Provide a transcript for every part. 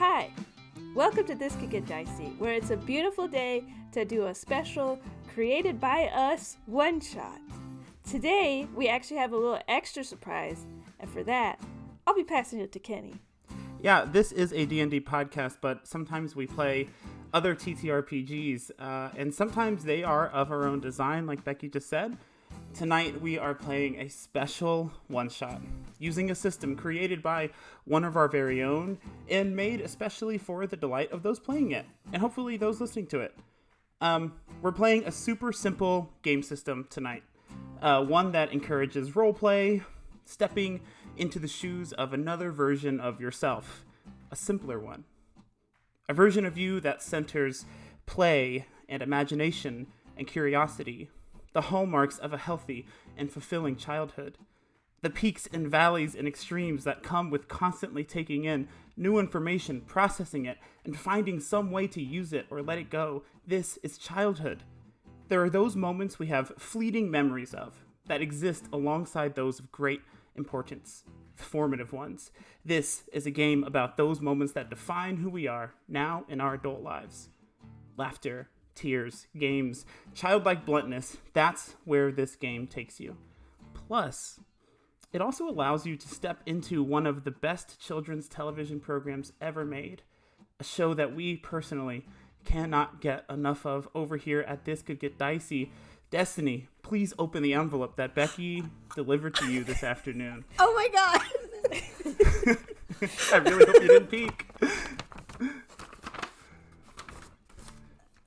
Hi, welcome to This Could Get Dicey, where it's a beautiful day to do a special, created by us, one-shot. Today, we actually have a little extra surprise, and for that, I'll be passing it to Kenny. Yeah, this is a D&D podcast, but sometimes we play other TTRPGs, and sometimes they are of our own design, like Becky just said. Tonight, we are playing a special one-shot, using a system created by one of our very own, and made especially for the delight of those playing it, and hopefully those listening to it. We're playing a super simple game system tonight, one that encourages roleplay, stepping into the shoes of another version of yourself, a simpler one. A version of you that centers play and imagination and curiosity, the hallmarks of a healthy and fulfilling childhood. The peaks and valleys and extremes that come with constantly taking in new information, processing it, and finding some way to use it or let it go. This is childhood. There are those moments we have fleeting memories of that exist alongside those of great importance, formative ones. This is a game about those moments that define who we are now in our adult lives. Laughter, tears, games, childlike bluntness, that's where this game takes you. Plus, it also allows you to step into one of the best children's television programs ever made, a show that we personally cannot get enough of over here at This Could Get Dicey. Destiny, please open the envelope that Becky delivered to you this afternoon. Oh my god! I really hope you didn't peek.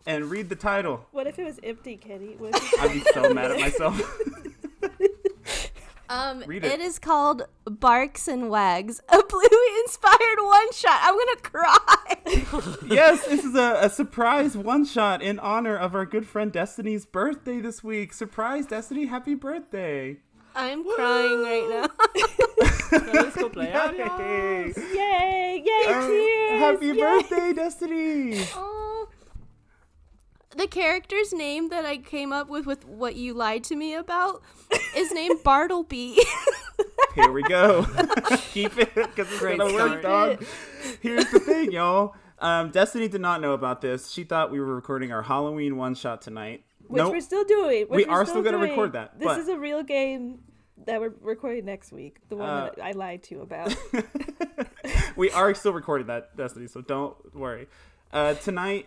And read the title. What if it was empty, Kenny? I'd be so mad at myself. Read it. It is called Barks and Wags, a Bluey Inspired One-Shot. I'm gonna cry. Yes, this is a surprise one-shot in honor of our good friend Destiny's birthday this week. Surprise, Destiny, happy birthday. I'm crying right now. Let's go play. Yay! Yay! Cheers! Happy Yay. birthday, Destiny! Oh. The character's name that I came up with what you lied to me about is named Bartleby. Here we go. Keep it, because it's Great gonna work, start. dog. Here's the thing, y'all. Destiny did not know about this. She thought we were recording our Halloween one-shot tonight. Which we're still doing. We are still going to record that. This is a real game that we're recording next week. The one that I lied to you about. We are still recording that, Destiny, so don't worry. Tonight,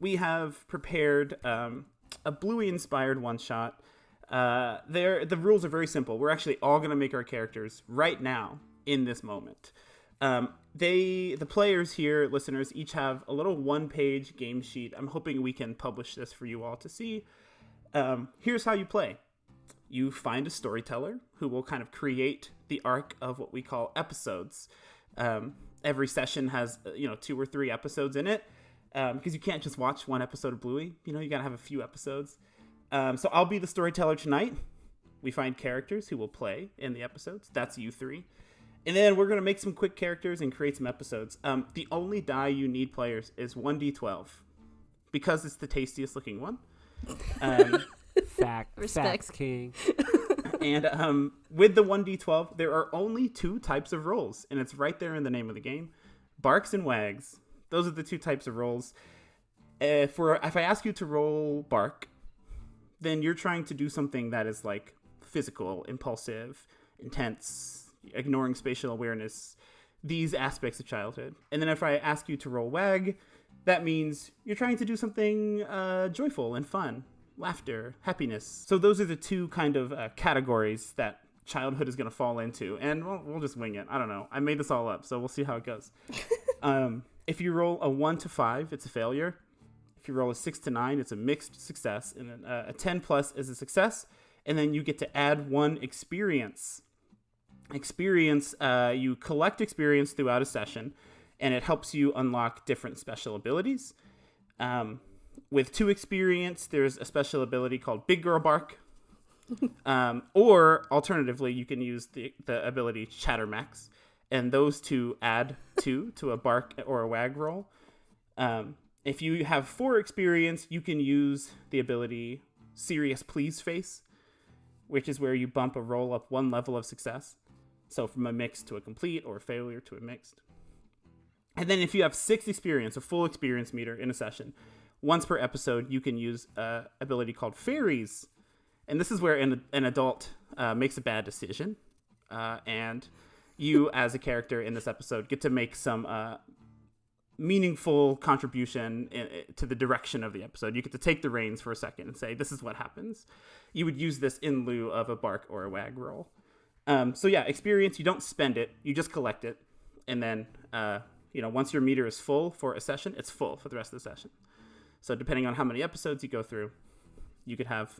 we have prepared a Bluey Inspired One-Shot. The rules are very simple. We're actually all going to make our characters right now in this moment. The players here, listeners, each have a little one-page game sheet. I'm hoping we can publish this for you all to see. Here's how you play. You find a storyteller who will kind of create the arc of what we call episodes. Every session has 2 or 3 episodes in it, because you can't just watch one episode of Bluey. You gotta have a few episodes. So I'll be the storyteller tonight. We find characters who will play in the episodes. That's you 3. And then we're going to make some quick characters and create some episodes. The only die you need, players, is 1d12. Because it's the tastiest looking one. Facts king. And with the 1d12, there are only 2 types of rolls. And it's right there in the name of the game. Barks and Wags. Those are the 2 types of rolls. If I ask you to roll Bark, then you're trying to do something that is like physical, impulsive, intense, ignoring spatial awareness, these aspects of childhood. And then if I ask you to roll Wag, that means you're trying to do something joyful and fun, laughter, happiness. So those are the 2 kind of categories that childhood is going to fall into. And we'll just wing it. I don't know. I made this all up, so we'll see how it goes. If you roll a 1 to 5, it's a failure. If you roll a 6 to 9, it's a mixed success. And then a 10 plus is a success. And then you get to add 1 experience. You collect experience throughout a session, and it helps you unlock different special abilities. With 2 experience, there's a special ability called Big Girl Bark. Or alternatively, you can use the ability Chattermax, and those 2 add 2 to a Bark or a Wag roll. If you have 4 experience, you can use the ability Serious Please Face, which is where you bump a roll up 1 level of success. So from a mixed to a complete, or a failure to a mixed. And then if you have 6 experience, a full experience meter in a session, once per episode, you can use an ability called Fairies. And this is where an adult makes a bad decision. And you, as a character in this episode, get to make some meaningful contribution to the direction of the episode. You get to take the reins for a second and say, this is what happens. You would use this in lieu of a bark or a wag roll. So yeah, experience, you don't spend it, you just collect it. And then, once your meter is full for a session, it's full for the rest of the session. So depending on how many episodes you go through, you could have,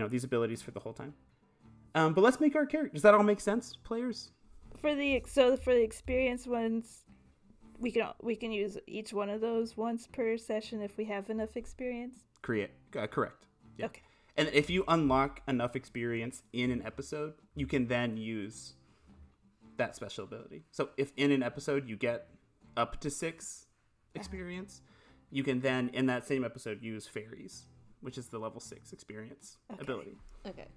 these abilities for the whole time. But let's make our character. Does that all make sense, players? For the experience ones, we can use each one of those once per session if we have enough experience. Correct. Yeah. Okay. And if you unlock enough experience in an episode, you can then use that special ability. So if in an episode you get up to 6 experience, you can then in that same episode use Fairies, which is the level 6 experience ability. Okay.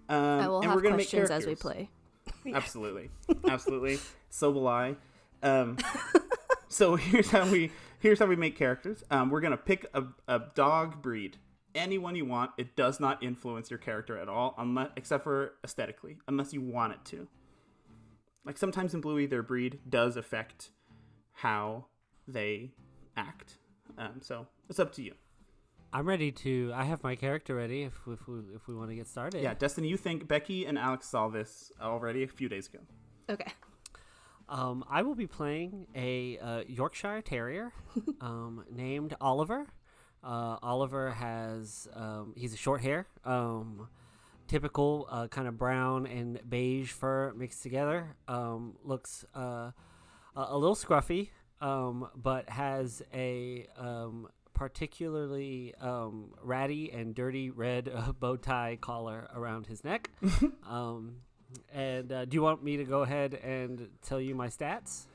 I will have questions as we play. Absolutely. So will I. So here's how we make characters. We're gonna pick a dog breed, anyone you want. It does not influence your character at all, except for aesthetically, unless you want it to. Like sometimes in Bluey, their breed does affect how they act. So it's up to you. I'm ready to. I have my character ready. If we want to get started. Yeah, Destiny, you think Becky and Alex saw this already a few days ago. Okay. I will be playing a Yorkshire Terrier named Oliver. Oliver has he's a short hair, typical kind of brown and beige fur mixed together. Looks a little scruffy, but has a particularly ratty and dirty red bow tie collar around his neck. And do you want me to go ahead and tell you my stats?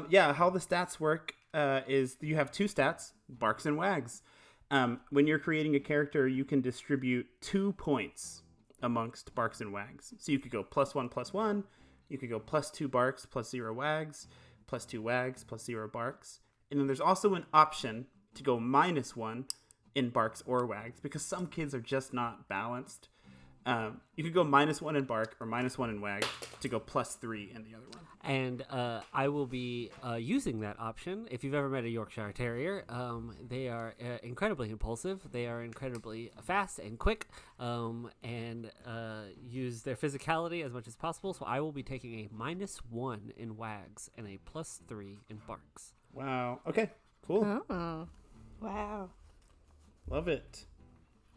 Yeah, how the stats work is you have 2 stats, barks and wags. When you're creating a character, you can distribute 2 points amongst barks and wags. So you could go +1/+1, you could go +2 barks, +0 wags, +2 wags, +0 barks. And then there's also an option to go -1 in barks or wags because some kids are just not balanced. You could go -1 in bark or -1 in wag to go +3 in the other one. And I will be using that option. If you've ever met a Yorkshire Terrier, they are incredibly impulsive. They are incredibly fast and quick, and use their physicality as much as possible. So I will be taking a -1 in wags and a +3 in barks. Wow. Okay. Cool. Oh. Wow. Love it.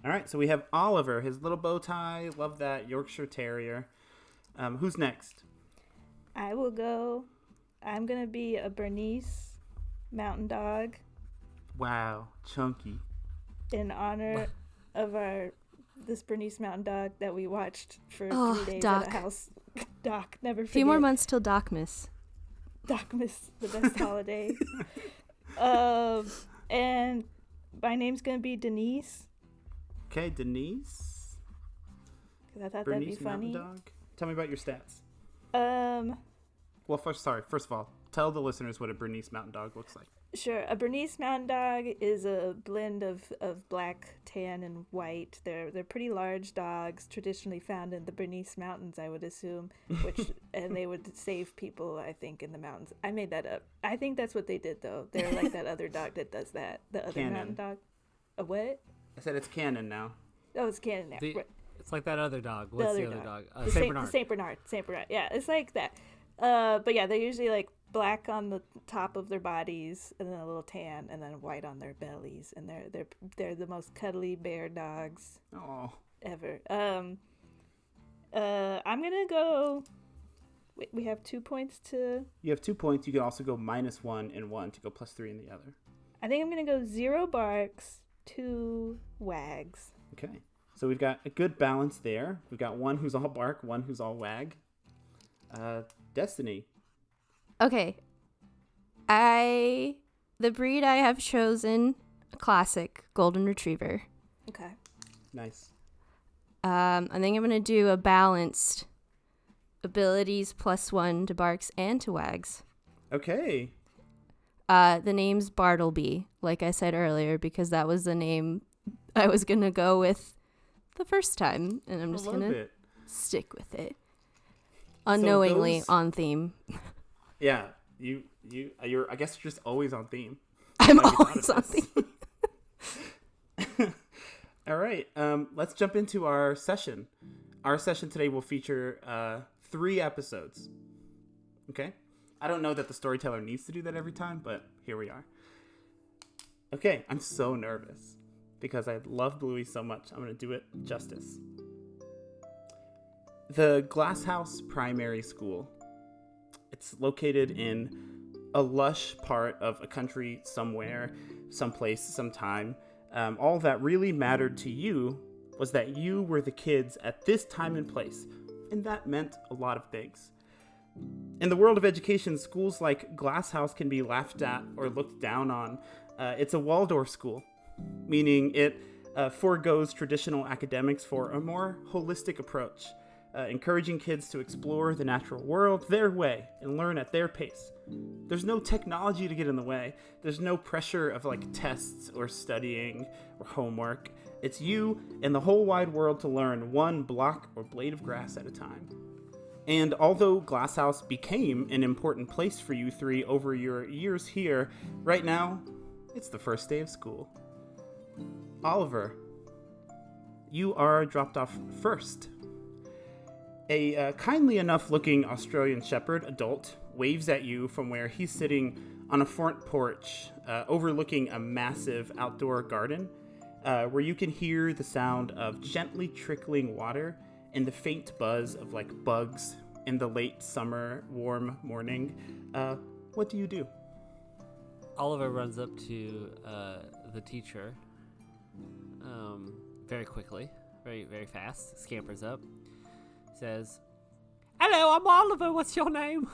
All right, so we have Oliver, his little bow tie. Love that. Yorkshire Terrier. Who's next? I will go. I'm going to be a Bernese mountain dog Wow, chunky. in honor of this Bernese mountain dog that we watched for 3 days Doc. at a house. Doc, never forget. A few more months till Docmas. Docmas, the best holiday. And my name's going to be Denise. Okay, Denise. Because I thought Bernese that'd be funny. mountain dog. Tell me about your stats. Well, First of all, tell the listeners what a Bernese mountain dog looks like. Sure. A Bernese mountain dog is a blend of black, tan, and white. They're pretty large dogs, traditionally found in the Bernese mountains, I would assume, and they would save people, I think, in the mountains. I made that up. I think that's what they did, though. They're like that other dog that does that. The other Canon. mountain dog. A what? I said it's canon now. Oh, it's canon now. It's like that other dog. What's the other dog? The Saint Bernard. The Saint Bernard. Saint Bernard. Yeah, it's like that. But yeah, they're usually like black on the top of their bodies, and then a little tan, and then white on their bellies, and they're the most cuddly bear dogs ever. I'm gonna go. Wait, we have 2 points to. You have 2 points. You can also go -1 in one to go +3 in the other. I think I'm gonna go 0 barks, 2 wags. Okay. So we've got a good balance there. We've got one who's all bark, one who's all wag. Destiny. Okay. The breed I have chosen, a classic golden retriever. Okay. Nice. I think I'm gonna do a balanced abilities +1 to barks and to wags. Okay. The name's Bartleby, like I said earlier, because that was the name I was going to go with the first time, and I'm just going to stick with it. Unknowingly on theme. Yeah, you're. I guess you're just always on theme. I'm always on theme. All right, let's jump into our session. Our session today will feature 3 episodes. Okay? I don't know that the storyteller needs to do that every time, but here we are. Okay, I'm so nervous because I love Bluey so much. I'm going to do it justice. The Glass House Primary School. It's located in a lush part of a country somewhere, someplace, sometime. All that really mattered to you was that you were the kids at this time and place, and that meant a lot of things. In the world of education, schools like Glass House can be laughed at or looked down on. It's a Waldorf school, meaning it forgoes traditional academics for a more holistic approach. Encouraging kids to explore the natural world their way and learn at their pace. There's no technology to get in the way. There's no pressure of like tests or studying or homework. It's you and the whole wide world to learn one block or blade of grass at a time. And although Glass House became an important place for you 3 over your years here, right now, it's the first day of school. Oliver, you are dropped off first. A kindly enough looking Australian Shepherd adult waves at you from where he's sitting on a front porch overlooking a massive outdoor garden where you can hear the sound of gently trickling water and the faint buzz of like bugs in the late summer warm morning. What do you do? Oliver runs up to the teacher very quickly, very, very fast, scampers up. Says, "Hello, I'm Oliver. What's your name?"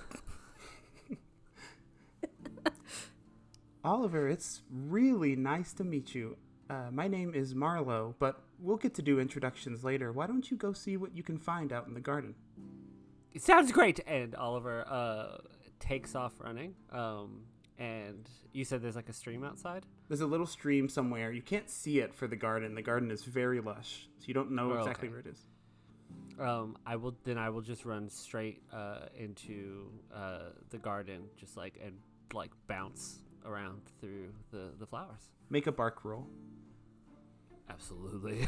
Oliver, it's really nice to meet you. My name is Marlo, but we'll get to do introductions later. Why don't you go see what you can find out in the garden? It sounds great. And Oliver takes off running. And you said there's like a stream outside? There's a little stream somewhere. You can't see it for the garden. The garden is very lush, so you don't know exactly where it is. I will just run straight into the garden, just like and like bounce around through the flowers. Make a bark roll. Absolutely.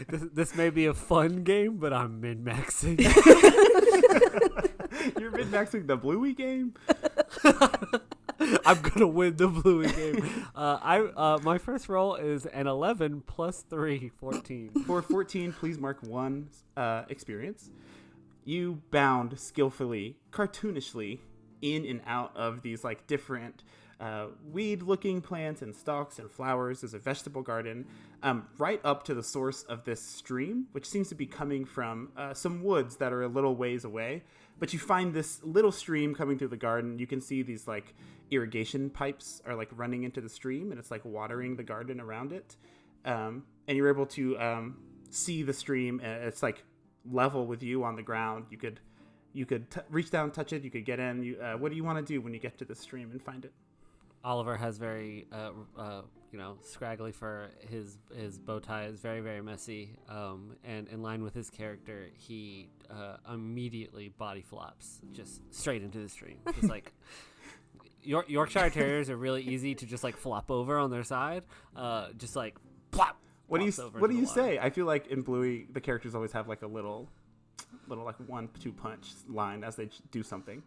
This may be a fun game, but I'm min-maxing. You're min-maxing the Bluey game? I'm gonna win the Bluey game. My first roll is an 11 plus 3, 14. For 14, please mark 1 experience. You bound skillfully, cartoonishly, in and out of these like different weed-looking plants and stalks and flowers. There's a vegetable garden right up to the source of this stream, which seems to be coming from some woods that are a little ways away. But you find this little stream coming through the garden. You can see these like irrigation pipes are like running into the stream, and it's like watering the garden around it. And you're able to see the stream. It's like level with you on the ground. You could reach down, touch it. You could get in. What do you want to do when you get to the stream and find it? Oliver has very, scraggly fur. His bow tie is very, very messy. And in line with his character, he immediately body flops just straight into the stream. Just like Yorkshire Terriers are really easy to just like flop over on their side. Just like plop. What do you say? I feel like in Bluey, the characters always have like a little like 1-2 punch line as they do something.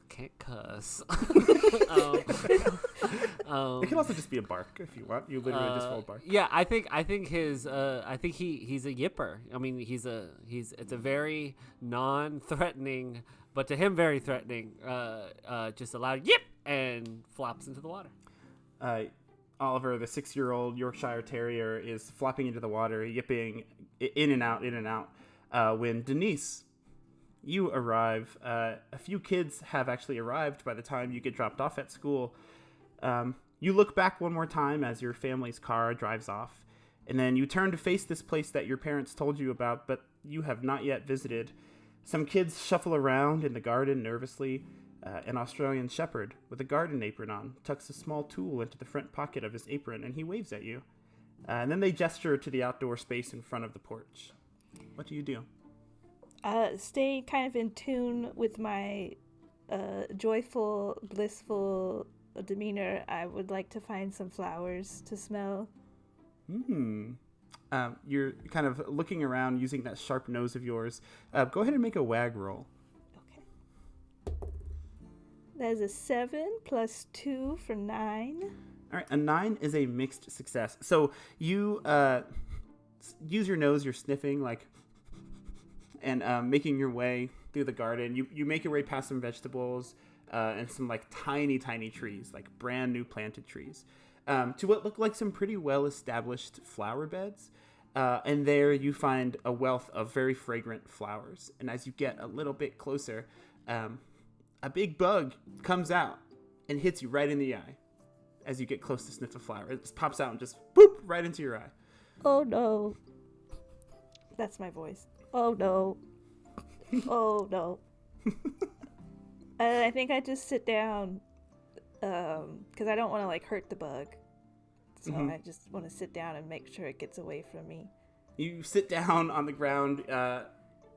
Can't cuss. It can also just be a bark if you want. You literally just roll bark. Yeah, I think he's a yipper. I mean, it's a very non-threatening, but to him very threatening. Just a loud yip and flops into the water. Oliver, the 6-year-old Yorkshire Terrier, is flopping into the water, yipping in and out. When Denise, you arrive. A few kids have actually arrived by the time you get dropped off at school. You look back one more time as your family's car drives off, and then you turn to face this place that your parents told you about, but you have not yet visited. Some kids shuffle around in the garden nervously. An Australian shepherd with a garden apron on tucks a small tool into the front pocket of his apron, and he waves at you. And then they gesture to the outdoor space in front of the porch. What do you do? Stay kind of in tune with my joyful, blissful demeanor. I would like to find some flowers to smell. You're kind of looking around using that sharp nose of yours. Go ahead and make a wag roll. That is a 7 plus 2 for 9. All right, a 9 is a mixed success. So you use your nose, you're sniffing, and making your way through the garden. You make your way past some vegetables and some tiny trees, brand new planted trees, to what look like some pretty well-established flower beds. And there you find a wealth of very fragrant flowers. And as you get a little bit closer, a big bug comes out and hits you right in the eye as you get close to sniff a flower. It just pops out and just whoop right into your eye. Oh no. That's my voice. Oh no. Oh no. And I think I just sit down because I don't want to hurt the bug. So I just want to sit down and make sure it gets away from me. You sit down on the ground.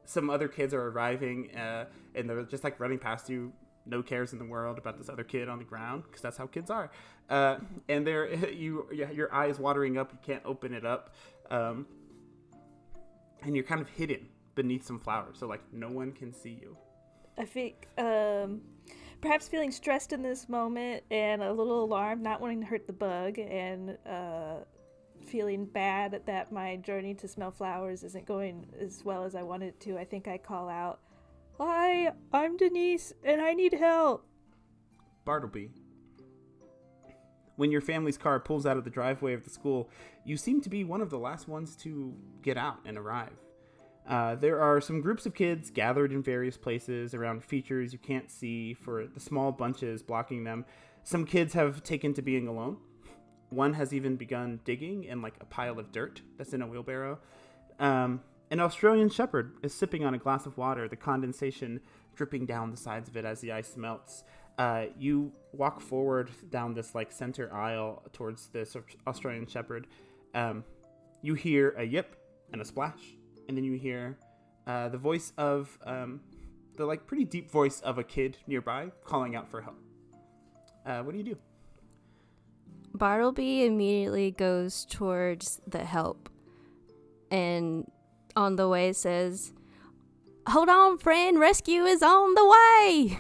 Some other kids are arriving, and they're just running past you. No cares in the world about this other kid on the ground, because that's how kids are. And your eye is watering up. You can't open it up, and you're kind of hidden beneath some flowers, so no one can see you. I think perhaps feeling stressed in this moment and a little alarmed, not wanting to hurt the bug, and feeling bad that my journey to smell flowers isn't going as well as I wanted it to. I think I call out, "Hi, I'm Denise, and I need help." Bartleby. When your family's car pulls out of the driveway of the school, you seem to be one of the last ones to get out and arrive. There are some groups of kids gathered in various places around features you can't see for the small bunches blocking them. Some kids have taken to being alone. One has even begun digging in a pile of dirt that's in a wheelbarrow. An Australian shepherd is sipping on a glass of water, the condensation dripping down the sides of it as the ice melts. You walk forward down this center aisle towards this Australian shepherd. You hear a yip and a splash, and then you hear the voice of the pretty deep voice of a kid nearby calling out for help. What do you do? Bartleby immediately goes towards the help, and on the way says, "Hold on, friend, rescue is on the way."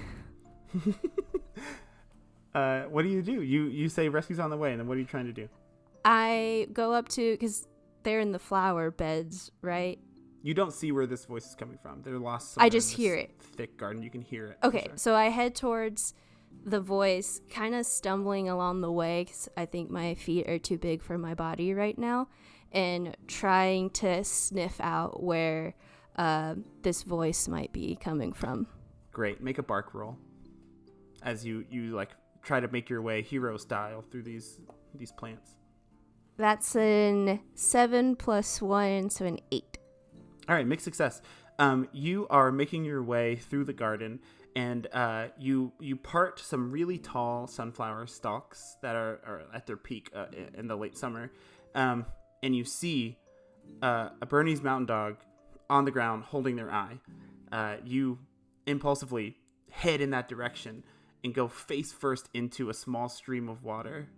What do? You say rescue's on the way, and then what are you trying to do? I go up to, because they're in the flower beds, right? You don't see where this voice is coming from. They're lost somewhere I just in hear this it. thick garden. You can hear it. Okay, so I head towards the voice, kind of stumbling along the way because I think my feet are too big for my body right now, and trying to sniff out where this voice might be coming from. Great. Make a bark roll as you try to make your way hero style through these plants. That's an 7 plus 1, so an 8. All right, mixed success. You are making your way through the garden, and you part some really tall sunflower stalks that are at their peak in the late summer, and you see a Bernese Mountain Dog on the ground holding their eye. You impulsively head in that direction and go face first into a small stream of water,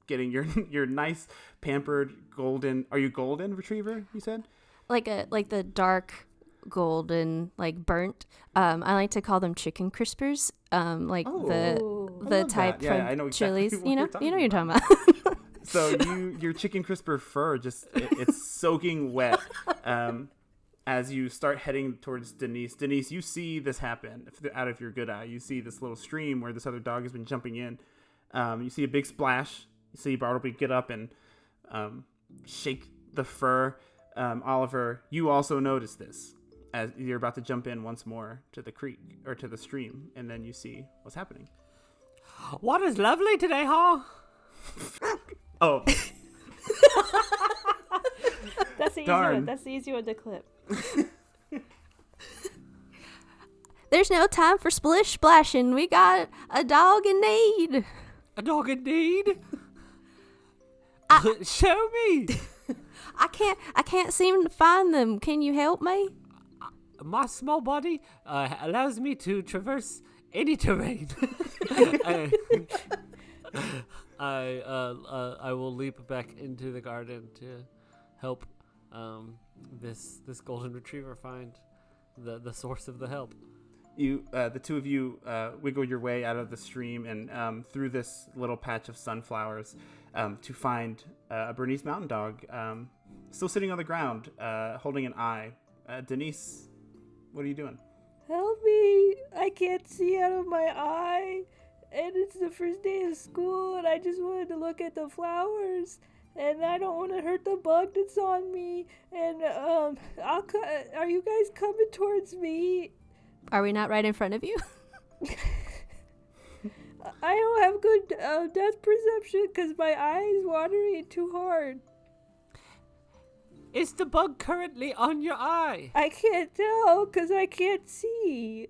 getting your nice pampered golden. Are you golden retriever? You said like the dark golden, burnt. I like to call them chicken crispers. The type that. Yeah, I from know exactly Chili's. what You know you're what you're talking about. So your chicken crisper fur it's soaking wet. As you start heading towards Denise. Denise, you see this happen out of your good eye. You see this little stream where this other dog has been jumping in. You see a big splash. You see Bartleby get up and shake the fur. Oliver, you also notice this as you're about to jump in once more to the creek or to the stream, and then you see what's happening. What is lovely today, huh? Oh. That's the easy one. That's the easy one to clip. There's no time for splish splashing. We got a dog in need. A dog in need? Show me. I can't seem to find them. Can you help me? My small body allows me to traverse any terrain. I will leap back into the garden to help this golden retriever find the source of the help. You, the two of you, wiggle your way out of the stream and through this little patch of sunflowers to find a Bernese mountain dog still sitting on the ground, holding an eye. Denise, what are you doing? Help me! I can't see out of my eye, and it's the first day of school, and I just wanted to look at the flowers, and I don't want to hurt the bug that's on me. And are you guys coming towards me? Are we not right in front of you? I don't have good depth perception because my eye is watering too hard. Is the bug currently on your eye? I can't tell because I can't see.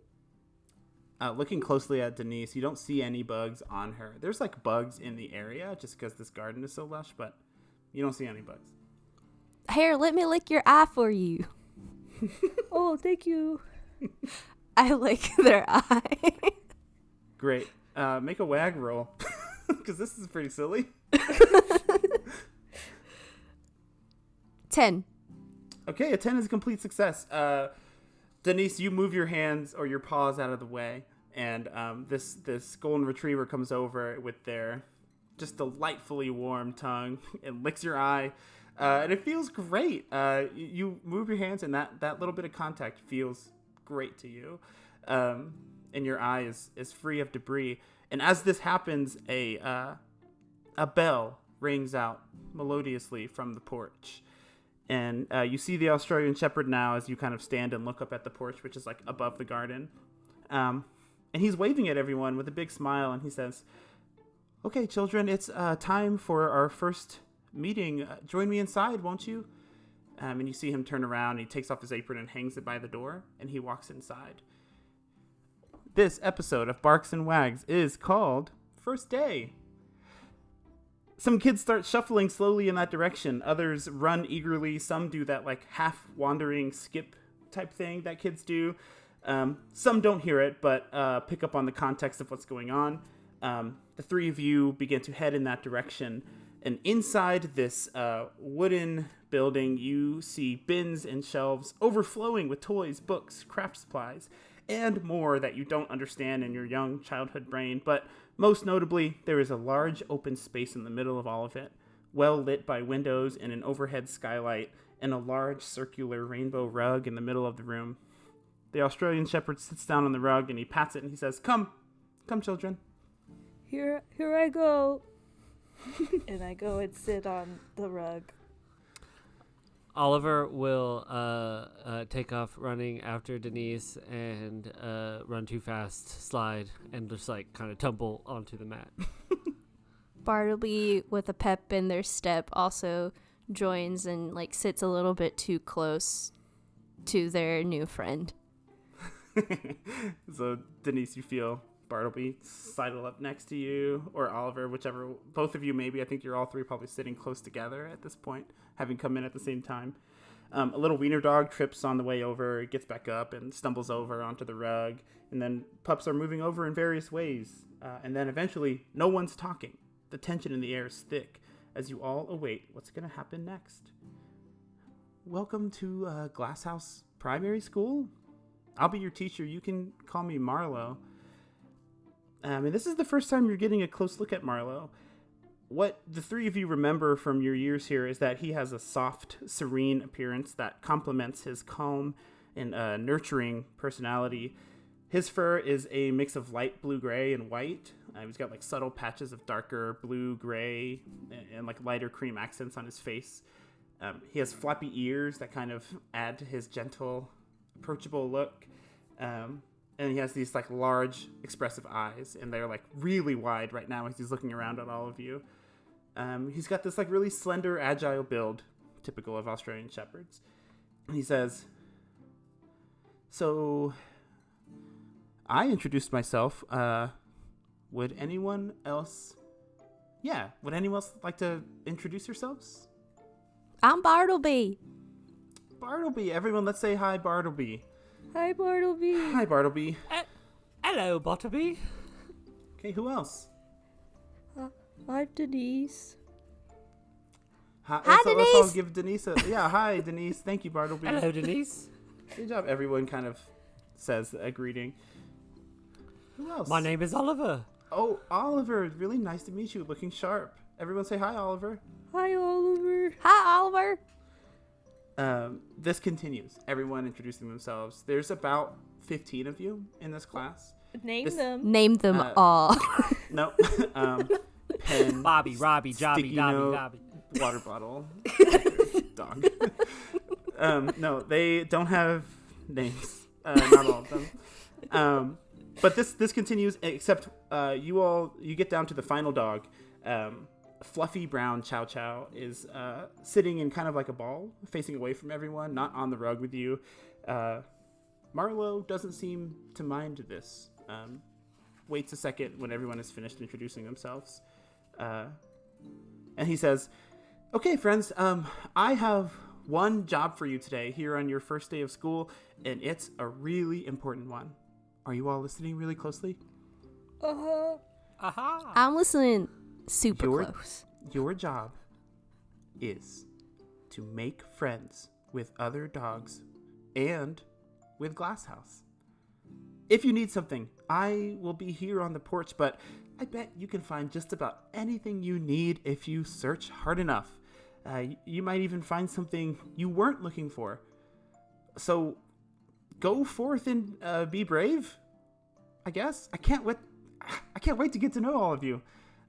Looking closely at Denise, you don't see any bugs on her. There's like bugs in the area just because this garden is so lush, but you don't see any bugs. Here, let me lick your eye for you. Oh, thank you. I lick their eye. Great. Make a wag roll because this is pretty silly. 10. Okay, a 10 is a complete success. Denise, you move your hands or your paws out of the way, and this golden retriever comes over with their just delightfully warm tongue and licks your eye, and it feels great. You move your hands, and that little bit of contact feels great to you, and your eye is free of debris. And as this happens, a bell rings out melodiously from the porch. And you see the Australian Shepherd now as you kind of stand and look up at the porch, which is like above the garden. And he's waving at everyone with a big smile, and he says, "Okay, children, it's time for our first meeting. Join me inside, won't you?" And you see him turn around, and he takes off his apron and hangs it by the door, and he walks inside. This episode of Barks and Wags is called First Day. Some kids start shuffling slowly in that direction. Others run eagerly. Some do that like half wandering skip type thing that kids do. Some don't hear it, but pick up on the context of what's going on. The three of you begin to head in that direction. And inside this wooden building, you see bins and shelves overflowing with toys, books, craft supplies, and more that you don't understand in your young childhood brain. But most notably, there is a large open space in the middle of all of it, well lit by windows and an overhead skylight, and a large circular rainbow rug in the middle of the room. The Australian Shepherd sits down on the rug and he pats it and he says, Come, children." Here I go. And I go and sit on the rug. Oliver will take off running after Denise and run too fast, slide, and just like kind of tumble onto the mat. Bartleby, with a pep in their step, also joins and like sits a little bit too close to their new friend. So Denise, you feel Bartleby sidle up next to you, or Oliver, whichever, both of you maybe. I think you're all three probably sitting close together at this point, having come in at the same time. A little wiener dog trips on the way over, gets back up and stumbles over onto the rug, and then pups are moving over in various ways. And then eventually, no one's talking. The tension in the air is thick as you all await what's going to happen next. Welcome to Glasshouse Primary School. I'll be your teacher. You can call me Marlo. And this is the first time you're getting a close look at Marlo. What the three of you remember from your years here is that he has a soft, serene appearance that complements his calm and nurturing personality. His fur is a mix of light blue-gray and white. He's got like subtle patches of darker blue-gray and like lighter cream accents on his face. He has floppy ears that kind of add to his gentle, approachable look. And he has these like large, expressive eyes, and they're like really wide right now as he's looking around at all of you. He's got this like really slender, agile build, typical of Australian Shepherds. And he says, "So, I introduced myself. Would anyone else? Yeah, would anyone else like to introduce yourselves? I'm Bartleby. Bartleby. Everyone, let's say hi, Bartleby. Hi, Bartleby. Hi, Bartleby. Hello, Bartleby. Okay, who else? I'm Denise. Hi, Denise. Let's all give Denise yeah, hi, Denise. Thank you, Bartleby. Hello, Denise. Good job. Everyone kind of says a greeting. Who else? My name is Oliver. Oh, Oliver. Really nice to meet you. Looking sharp. Everyone say hi, Oliver. Hi, Oliver. Hi, Oliver. This continues. Everyone introducing themselves. There's about 15 of you in this class. Name This- them. Name them all. No. Pen. Bobby, Robbie, Jobby, sticky Dobby, note, Dobby. Water bottle. Dog. No, they don't have names. Not all of them. But this continues, except you get down to the final dog. Fluffy brown Chow Chow is sitting in kind of like a ball, facing away from everyone, not on the rug with you. Marlo doesn't seem to mind this. Waits a second when everyone has finished introducing themselves. And he says, okay, friends, I have one job for you today here on your first day of school, and it's a really important one. Are you all listening really closely? Uh-huh. Aha. I'm listening super Your- close. Your job is to make friends with other dogs and with Glasshouse. If you need something, I will be here on the porch, but I bet you can find just about anything you need if you search hard enough. You might even find something you weren't looking for. So go forth and be brave, I guess. I can't wait to get to know all of you.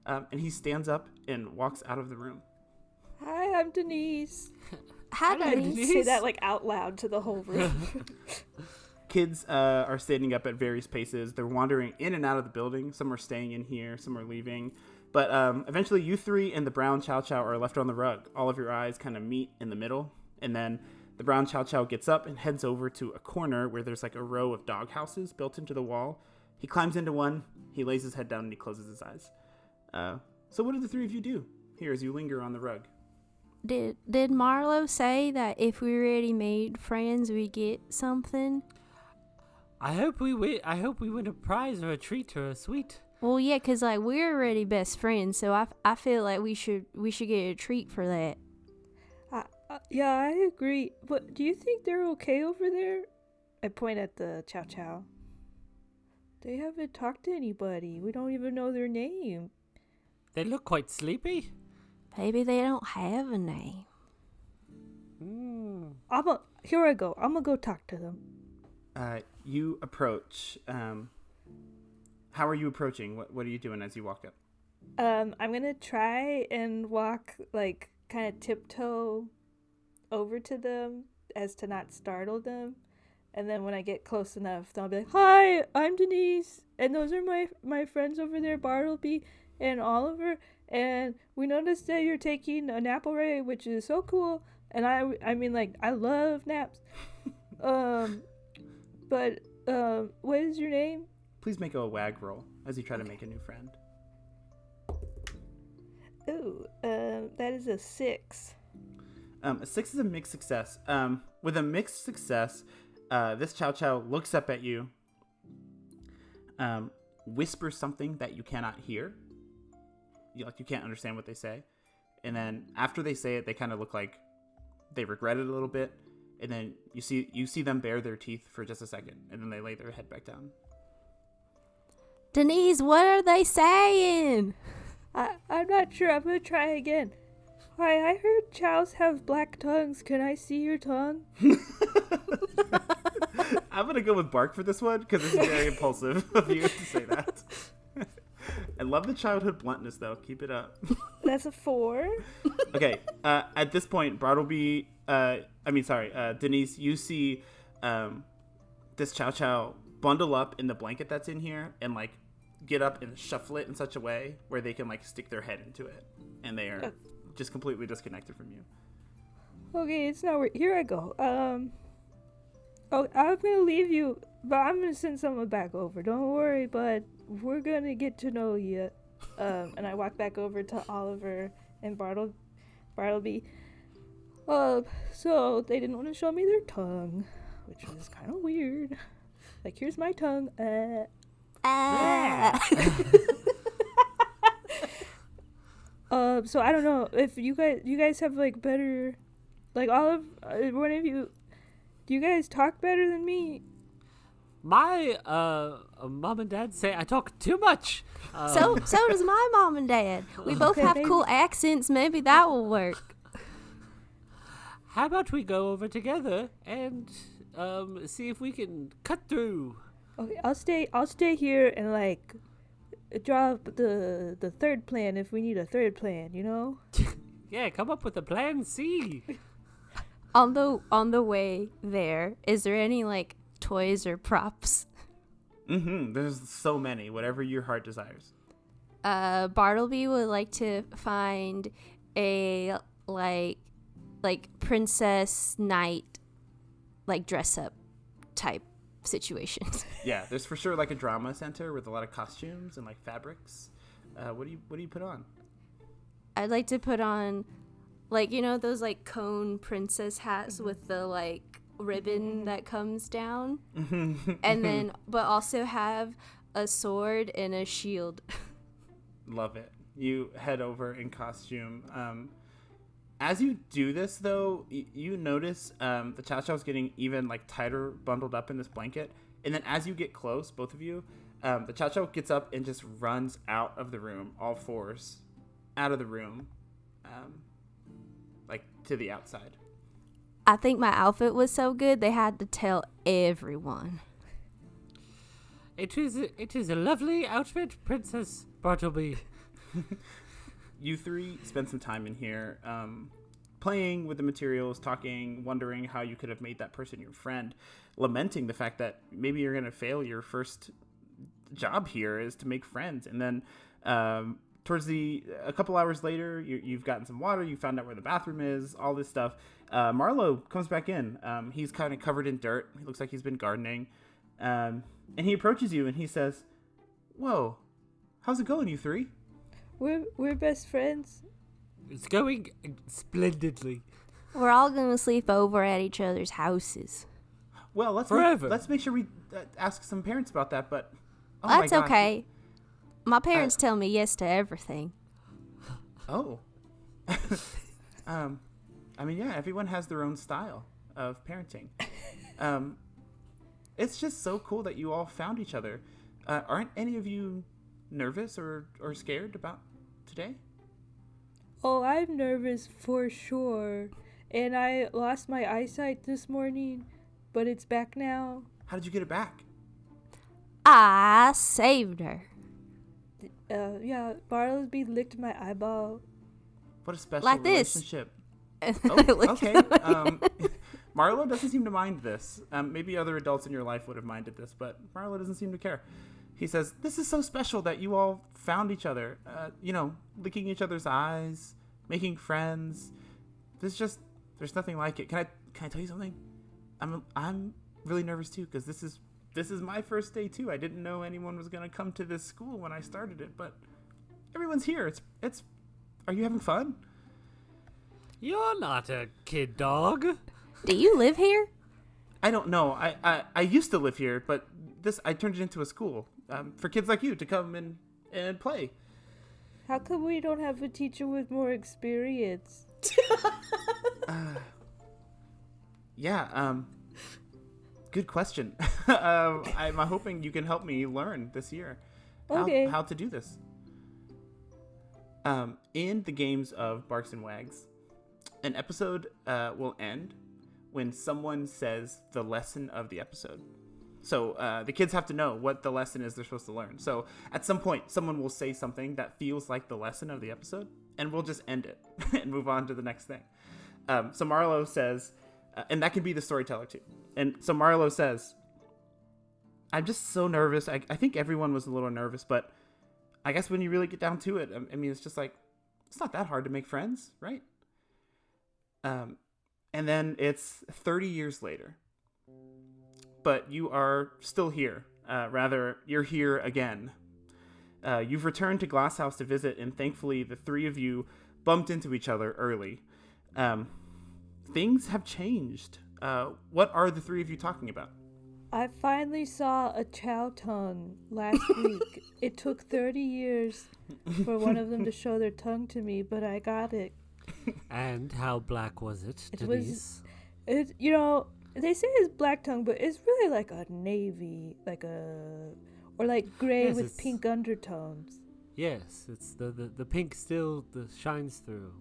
And he stands up and walks out of the room. Hi, I'm Denise. Hi, Hello, Denise. Denise. Say that like out loud to the whole room. Kids are standing up at various paces. They're wandering in and out of the building. Some are staying in here, some are leaving. But eventually you three and the brown Chow Chow are left on the rug. All of your eyes kind of meet in the middle. And then the brown Chow Chow gets up and heads over to a corner where there's like a row of dog houses built into the wall. He climbs into one, he lays his head down, and he closes his eyes. So what do the three of you do here as you linger on the rug? Did Marlo say that if we already made friends, we get something? I hope we win a prize or a treat or a sweet. Well, yeah, 'cause like we're already best friends, so I feel like we should get a treat for that. Yeah, I agree. But do you think they're okay over there? I point at the Chow Chow. They haven't talked to anybody. We don't even know their name. They look quite sleepy. Maybe they don't have a name. Here I go. I'm gonna go talk to them. You approach. How are you approaching? What are you doing as you walk up? I'm gonna try and walk like kind of tiptoe over to them as to not startle them. And then when I get close enough, they'll be like, "Hi, I'm Denise, and those are my friends over there, Bartleby and Oliver. And we noticed that you're taking a nap already, which is so cool. And I mean, like, I love naps. But what is your name?" Please make a wag roll as you try to make a new friend. Ooh, that is a 6. A 6 is a mixed success. With a mixed success, this Chow Chow looks up at you, whispers something that you cannot hear. You can't understand what they say. And then after they say it, they kind of look like they regret it a little bit. And then you see them bare their teeth for just a second, and then they lay their head back down. Denise, what are they saying? I'm not sure. I'm gonna try again. Hi, I heard chows have black tongues. Can I see your tongue? I'm going to go with bark for this one because it's very impulsive of you to say that. I love the childhood bluntness, though. Keep it up. That's a 4. Okay, at this point, Denise, you see this Chow Chow bundle up in the blanket that's in here and, like, get up and shuffle it in such a way where they can, like, stick their head into it. And they are just completely disconnected from you. Okay, it's not here I go. Oh, I'm gonna leave you, but I'm gonna send someone back over. Don't worry, bud. We're gonna get to know you. And I walk back over to Oliver and Bartleby. So they didn't want to show me their tongue, which was kind of weird. Like, here's my tongue. So I don't know if you guys have like better, like one of you, do you guys talk better than me? My mom and dad say I talk too much. So does my mom and dad. We both have cool accents. Maybe that will work. How about we go over together and see if we can cut through? Okay, I'll stay here and like draw up the third plan if we need a third plan, you know? Yeah, come up with a plan C. On the way there, is there any like toys or props? There's so many, whatever your heart desires. Bartleby would like to find a like princess knight like dress up type situations. Yeah, there's for sure like a drama center with a lot of costumes and like fabrics. What do you put on? I'd like to put on like, you know, those like cone princess hats with the like ribbon that comes down. And then but also have a sword and a shield. Love it. You head over in costume. As you do this, though, you notice the Chow Chow's getting even like tighter bundled up in this blanket. And then as you get close, both of you, the Chow Chow gets up and just runs out of the room, all fours, out of the room, like to the outside. I think my outfit was so good they had to tell everyone. It is a lovely outfit, Princess Bartleby. You three spend some time in here, playing with the materials, talking, wondering how you could have made that person your friend, lamenting the fact that maybe you're going to fail your first job here is to make friends. And then a couple hours later, you've gotten some water, you found out where the bathroom is, all this stuff. Marlo comes back in. He's kind of covered in dirt. He looks like he's been gardening. And he approaches you and he says, "Whoa, how's it going, you three?" We're best friends. It's going splendidly. We're all gonna sleep over at each other's houses. Well, let's make sure we ask some parents about that. But that's okay. My parents tell me yes to everything. Oh. I mean, yeah, everyone has their own style of parenting. It's just so cool that you all found each other. Aren't any of you nervous or scared about today? Oh, I'm nervous for sure. And I lost my eyesight this morning, but it's back now. How did you get it back? I saved her. Yeah, Bartleby licked my eyeball. What a special like relationship. This. Oh, okay. Marlo doesn't seem to mind this. Maybe other adults in your life would have minded this, but Marlo doesn't seem to care. He says, "This is so special that you all found each other. Licking each other's eyes, making friends. There's nothing like it. Can I tell you something? I'm really nervous too because this is my first day too. I didn't know anyone was gonna come to this school when I started it, but everyone's here. It's. Are you having fun?" You're not a kid dog. Do you live here? I don't know. I used to live here, but I turned it into a school for kids like you to come and play. How come we don't have a teacher with more experience? Good question. I'm hoping you can help me learn this year how to do this. In the games of Barks and Wags, an episode will end when someone says the lesson of the episode. So the kids have to know what the lesson is they're supposed to learn. So at some point, someone will say something that feels like the lesson of the episode, and we'll just end it and move on to the next thing. So Marlo says, and that can be the storyteller too. And so Marlo says, "I'm just so nervous. I think everyone was a little nervous, but I guess when you really get down to it, I mean, it's just like, it's not that hard to make friends, right?" And then it's 30 years later. but you are still here. Rather, you're here again. You've returned to Glasshouse to visit, and thankfully the three of you bumped into each other early. Things have changed. What are the three of you talking about? I finally saw a chow tongue last week. It took 30 years for one of them to show their tongue to me, but I got it. And how black was it, Denise? They say it's black tongue, but it's really like a navy, or like gray with pink undertones. Yes, it's the pink still shines through.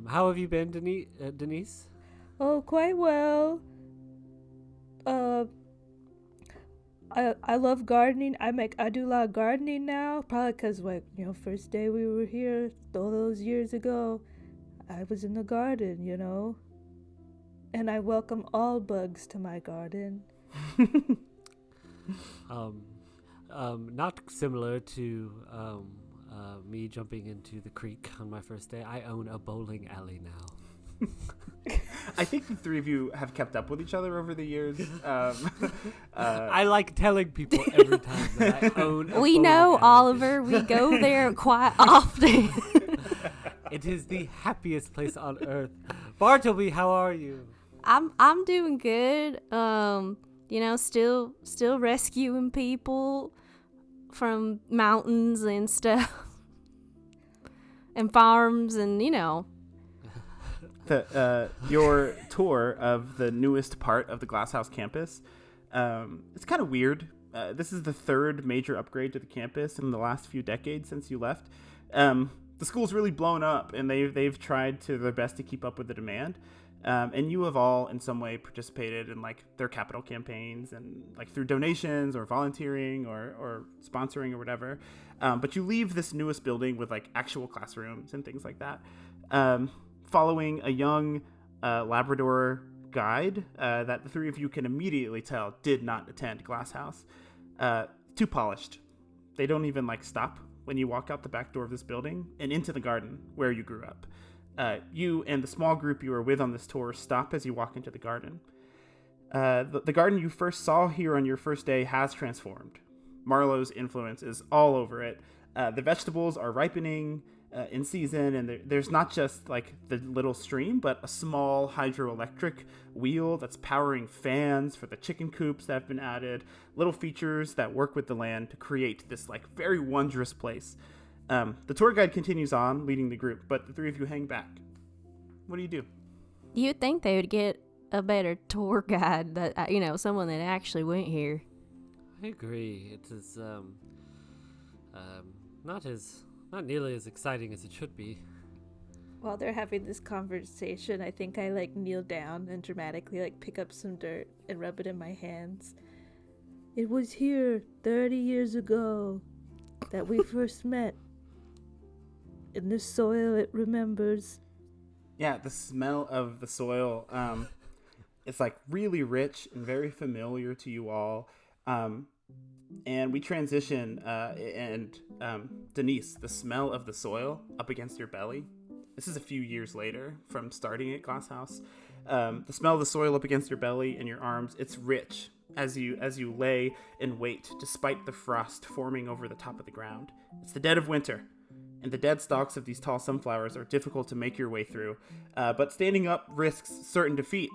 How have you been, Denise? Oh, quite well. I love gardening. I do a lot of gardening now, probably because first day we were here all those years ago, I was in the garden, and I welcome all bugs to my garden. Not similar to me jumping into the creek on my first day. I own a bowling alley now. I think the three of you have kept up with each other over the years. I like telling people every time that I own a We know, alley. Oliver. We go there quite often. It is the happiest place on earth. Bartleby, how are you? I'm doing good. Still rescuing people from mountains and stuff. And farms and, Your tour of the newest part of the Glasshouse campus, it's kind of weird. This is the third major upgrade to the campus in the last few decades since you left. The school's really blown up, and they've tried to their best to keep up with the demand. And you have all in some way participated in like their capital campaigns and like through donations or volunteering or sponsoring or whatever. But you leave this newest building with like actual classrooms and things like that. Following a young Labrador guide that the three of you can immediately tell did not attend Glasshouse. Too polished. They don't even like stop when you walk out the back door of this building and into the garden where you grew up. You and the small group you were with on this tour stop as you walk into the garden. The garden you first saw here on your first day has transformed. Marlowe's influence is all over it. The vegetables are ripening in season, and there's not just like the little stream, but a small hydroelectric wheel that's powering fans for the chicken coops that have been added, little features that work with the land to create this like very wondrous place. The tour guide continues on leading the group, but the three of you hang back. What do you do? You'd think they would get a better tour guide, that someone that actually went here. I agree. It is not nearly as exciting as it should be. While they're having this conversation, I think I like kneel down and dramatically pick up some dirt and rub it in my hands. It was here 30 years ago that we first met. In the soil it remembers. Yeah, the smell of the soil, it's like really rich and very familiar to you all. And we transition, Denise, the smell of the soil up against your belly. This is a few years later from starting at Glasshouse. The smell of the soil up against your belly and your arms, it's rich as you lay and wait, despite the frost forming over the top of the ground. It's the dead of winter, and the dead stalks of these tall sunflowers are difficult to make your way through, but standing up risks certain defeat.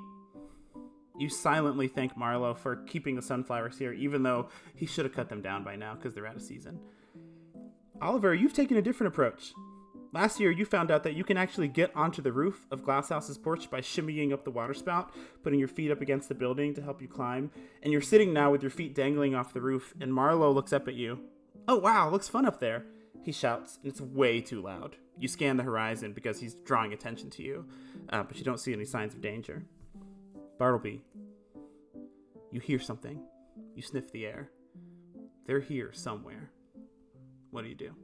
You silently thank Marlowe for keeping the sunflowers here, even though he should have cut them down by now because they're out of season. Oliver, you've taken a different approach. Last year, you found out that you can actually get onto the roof of Glasshouse's porch by shimmying up the water spout, putting your feet up against the building to help you climb, and you're sitting now with your feet dangling off the roof, and Marlowe looks up at you. "Oh wow, looks fun up there," he shouts, and it's way too loud. You scan the horizon because he's drawing attention to you, but you don't see any signs of danger. Bartleby, you hear something. You sniff the air. They're here somewhere. What do you do?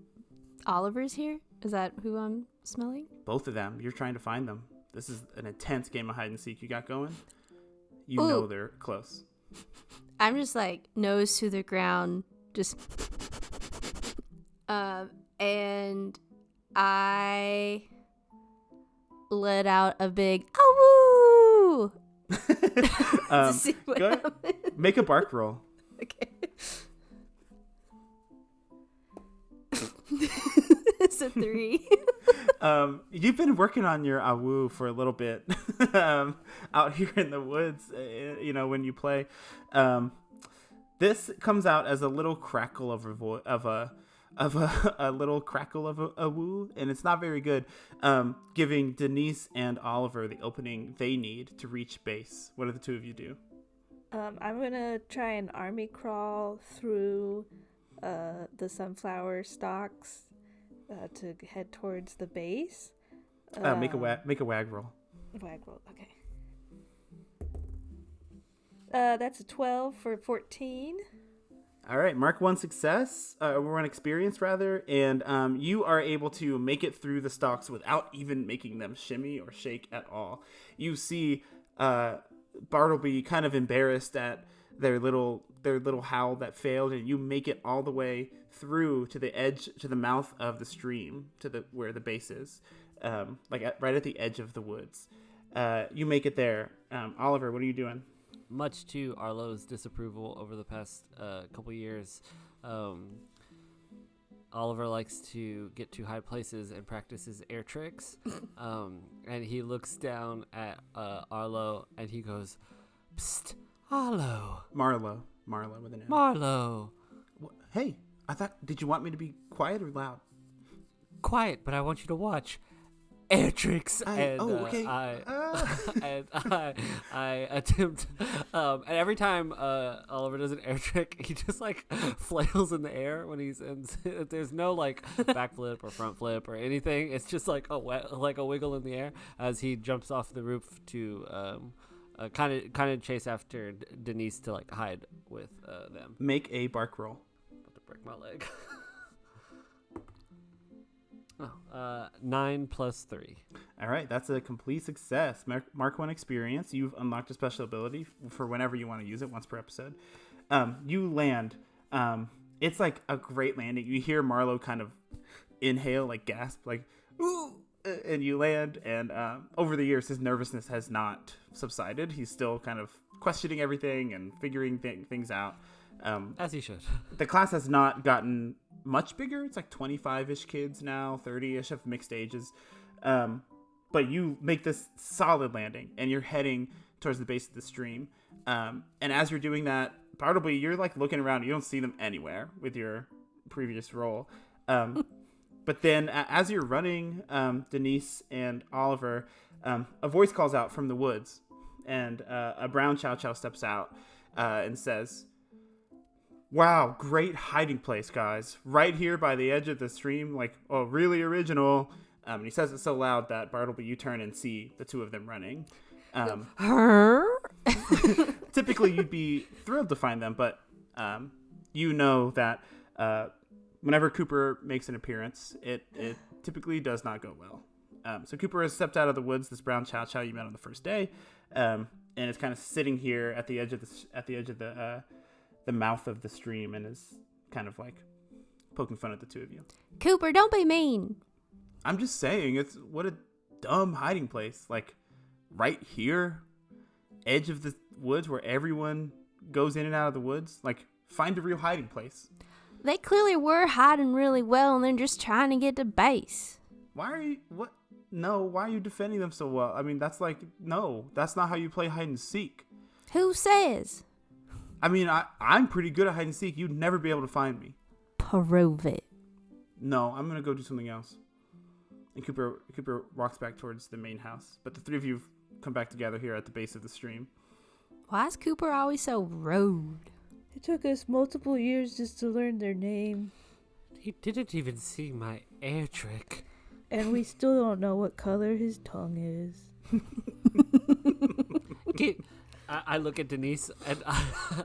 Oliver's here? Is that who I'm smelling? Both of them. You're trying to find them. This is an intense game of hide and seek you got going. You Ooh. know they're close. I'm just nose to the ground, just and I let out a big "Awoo!" To see what Go ahead. happens. Make a bark roll. Okay. It's a 3. You've been working on your awoo for a little bit out here in the woods, when you play. This comes out as a little crackle of a little crackle of a woo, and it's not very good, giving Denise and Oliver the opening they need to reach base. What do the two of you do? I'm gonna try and army crawl through the sunflower stalks to head towards the base. Make a wag roll. Wag roll, okay. That's a 12 for 14. All right, mark 1 success, or 1 experience rather, and you are able to make it through the stalks without even making them shimmy or shake at all. You see Bartleby kind of embarrassed at their little howl that failed, and you make it all the way through to the edge, to the mouth of the stream, to where the base is, right at the edge of the woods. You make it there. Oliver, what are you doing? Much to Arlo's disapproval over the past couple years, Oliver likes to get to high places and practice his air tricks. And he looks down at Arlo and he goes, "Psst, Arlo." Marlo with an M. Marlo. Hey, did you want me to be quiet or loud? Quiet, but I want you to watch air tricks. Okay. I attempt, and every time Oliver does an air trick, he just like flails in the air when he's in. There's no like backflip or front flip or anything. It's just like a wiggle in the air as he jumps off the roof to kind of chase after Denise to like hide with them. Make a bark roll. About to break my leg. 9 plus 3. All right, that's a complete success. Mark 1 experience. You've unlocked a special ability for whenever you want to use it, once per episode. You land. It's like a great landing. You hear Marlo kind of inhale, like gasp, like, ooh, and you land. And over the years, his nervousness has not subsided. He's still kind of questioning everything and figuring things out. As he should. The class has not gotten much bigger. It's like 25-ish kids now, 30-ish of mixed ages. But you make this solid landing, and you're heading towards the base of the stream. And as you're doing that, probably you're like looking around. You don't see them anywhere with your previous roll. But then as you're running, Denise and Oliver, a voice calls out from the woods, and a brown chow chow steps out and says, "Wow, great hiding place, guys. Right here by the edge of the stream, like, oh, really original." And he says it so loud that Bartleby, you turn and see the two of them running. Typically, you'd be thrilled to find them, but you know that whenever Cooper makes an appearance, it typically does not go well. So Cooper has stepped out of the woods, this brown chow chow you met on the first day, and is kind of sitting here at the edge of the mouth of the stream, and is kind of like poking fun at the two of you. Cooper, don't be mean. I'm just saying, what a dumb hiding place. Like, right here, edge of the woods where everyone goes in and out of the woods. Like, find a real hiding place. They clearly were hiding really well, and they're just trying to get to base. Why are you defending them so well? I mean, that's not how you play hide and seek. Who says? I mean, I'm pretty good at hide and seek. You'd never be able to find me. Prove it. No, I'm going to go do something else. And Cooper walks back towards the main house. But the three of you come back together here at the base of the stream. Why is Cooper always so rude? It took us multiple years just to learn their name. He didn't even see my air trick. And we still don't know what color his tongue is. I look at Denise, and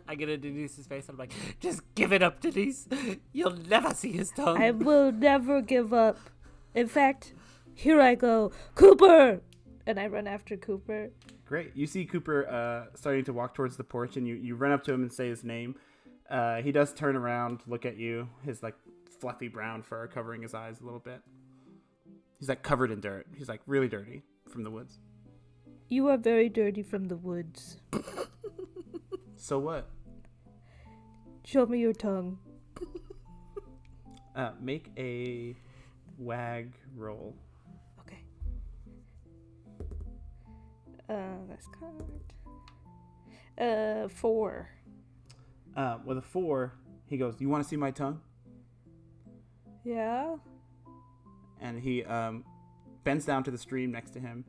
I get in Denise's face, and I'm like, just give it up, Denise. You'll never see his tongue. I will never give up. In fact, here I go. Cooper! And I run after Cooper. Great. You see Cooper starting to walk towards the porch, and you run up to him and say his name. He does turn around, look at you, his like fluffy brown fur covering his eyes a little bit. He's like covered in dirt. He's like really dirty from the woods. You are very dirty from the woods. So what? Show me your tongue. Make a wag roll. Okay. That's card. 4. With a 4, he goes, "You want to see my tongue?" Yeah? And he bends down to the stream next to him,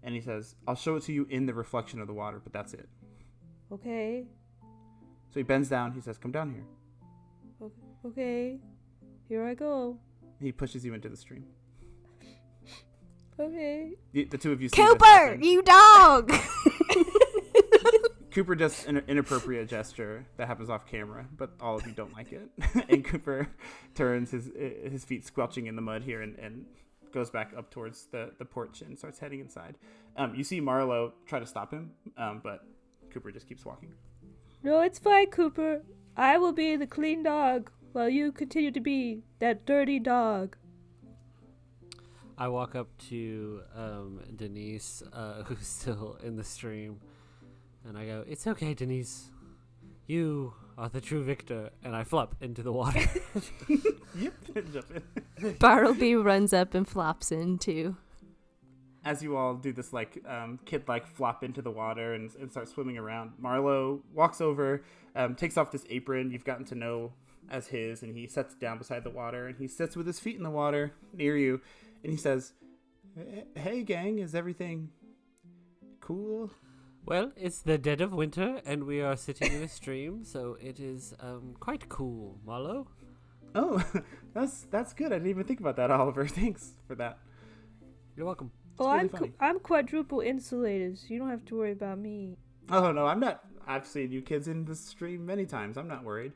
and he says, "I'll show it to you in the reflection of the water, but that's it." Okay. So he bends down. He says, "Come down here." Okay. Here I go. He pushes you into the stream. Okay. The two of you see this Cooper, happen. you dog! Cooper does an inappropriate gesture that happens off camera, but all of you don't like it. And Cooper turns his feet squelching in the mud here and goes back up towards the porch and starts heading inside. You see Marlo try to stop him, but Cooper just keeps walking. No, it's fine, Cooper. I will be the clean dog while you continue to be that dirty dog. I walk up to Denise, who's still in the stream, and I go, "It's okay, Denise. You are the true victor." And I flop into the water. Yep, jump in. Bartleby runs up and flops in too. As you all do this kid-like flop into the water and start swimming around, Marlo walks over, takes off this apron you've gotten to know as his, and he sets it down beside the water, and he sits with his feet in the water near you, and he says, "Hey gang, is everything cool?" Well, it's the dead of winter, and we are sitting in a stream, so it is quite cool, Marlo. Oh, that's good. I didn't even think about that, Oliver. Thanks for that. You're welcome. Oh, really funny. I'm quadruple insulated, so you don't have to worry about me. Oh no, I'm not. I've seen you kids in the stream many times. I'm not worried.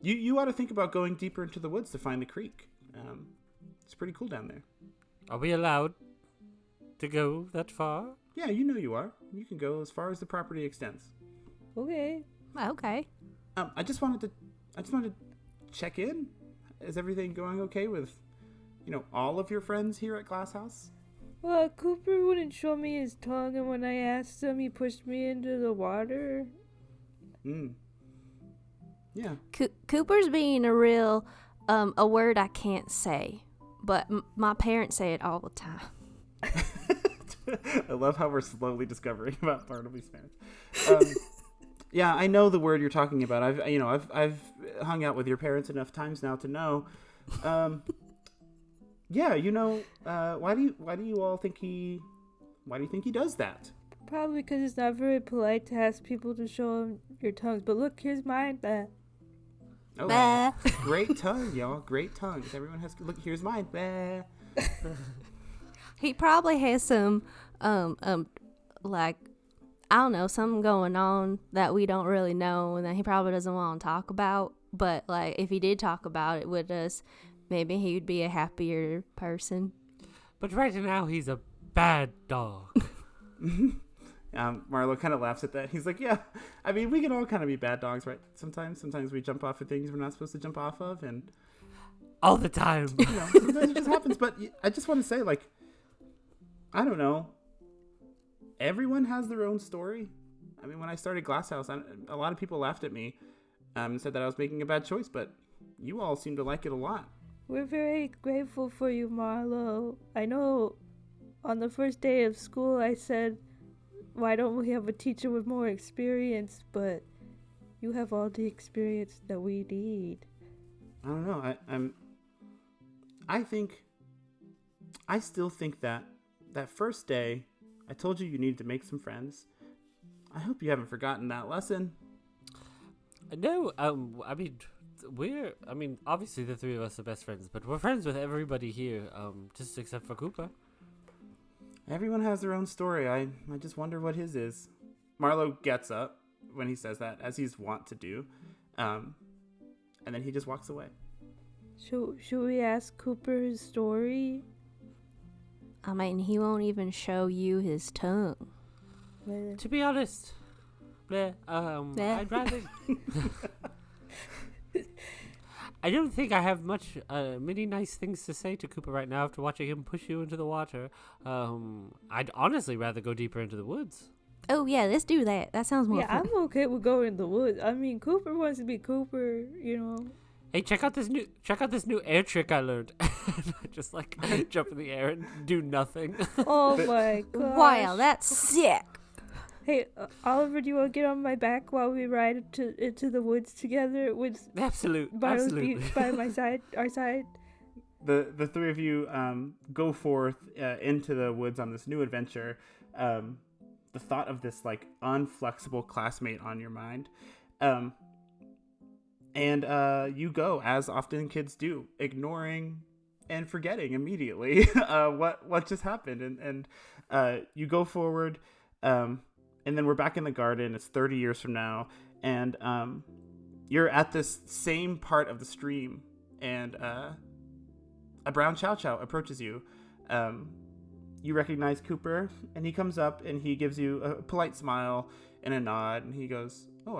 You ought to think about going deeper into the woods to find the creek. It's pretty cool down there. Are we allowed to go that far? Yeah, you know you are. You can go as far as the property extends. Okay. Okay. I just wanted to check in. Is everything going okay with, all of your friends here at Glass House? Well, Cooper wouldn't show me his tongue, and when I asked him, he pushed me into the water. Yeah. Cooper's being a real, a word I can't say, but my parents say it all the time. I love how we're slowly discovering about Bartleby's parents. Yeah, I know the word you're talking about. I've hung out with your parents enough times now to know. Yeah, why do you all think he does that? Probably because it's not very polite to ask people to show him your tongues. But look, here's mine. Oh, Bah. Great tongue, y'all. Great tongues. Everyone has. Look, here's mine. Bah. He probably has some, I don't know, something going on that we don't really know and that he probably doesn't want to talk about. But, if he did talk about it with us, maybe he would be a happier person. But right now, he's a bad dog. Marlo kind of laughs at that. He's like, yeah, I mean, we can all kind of be bad dogs, right? Sometimes we jump off of things we're not supposed to jump off of, and all the time. Sometimes it just happens. But I just want to say, I don't know. Everyone has their own story. I mean, when I started Glass House, a lot of people laughed at me and said that I was making a bad choice, but you all seem to like it a lot. We're very grateful for you, Marlo. I know on the first day of school I said, why don't we have a teacher with more experience? But you have all the experience that we need. I don't know. I still think that first day, I told you needed to make some friends. I hope you haven't forgotten that lesson. No, obviously the three of us are best friends, but we're friends with everybody here, just except for Cooper. Everyone has their own story. I just wonder what his is. Marlo gets up when he says that, as he's wont to do, and then he just walks away. Should we ask Cooper his story? I mean, he won't even show you his tongue. To be honest, I'd rather... I don't think I have many nice things to say to Cooper right now after watching him push you into the water. I'd honestly rather go deeper into the woods. Oh yeah, let's do that. That sounds more fun. I'm okay with going in the woods. I mean, Cooper wants to be Cooper, you know. Hey, check out this new air trick I learned. Just like jump in the air and do nothing. Oh my god! Wow, that's sick. Hey, Oliver, do you want to get on my back while we ride into the woods together with Absolutely. Beach by our side? The three of you go forth into the woods on this new adventure. The thought of this like unflexible classmate on your mind, and you go as often kids do, ignoring and forgetting immediately what just happened, and you go forward. And then we're back in the garden. It's 30 years from now. And you're at this same part of the stream. And a brown chow chow approaches you. You recognize Cooper. And he comes up and he gives you a polite smile and a nod. And he goes, oh,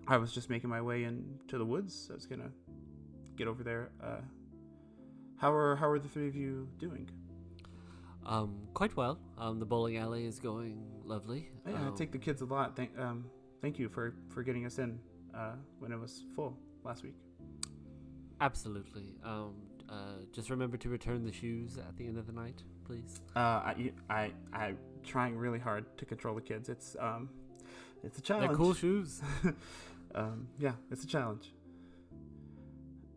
I was just making my way into the woods. I was going to get over there. How are the three of you doing? Quite well. The bowling alley is going lovely. I take the kids a lot. Thank you for getting us in when it was full last week. Absolutely. Just remember to return the shoes at the end of the night, please. I'm trying really hard to control the kids. It's a challenge. They're cool shoes. Yeah, it's a challenge.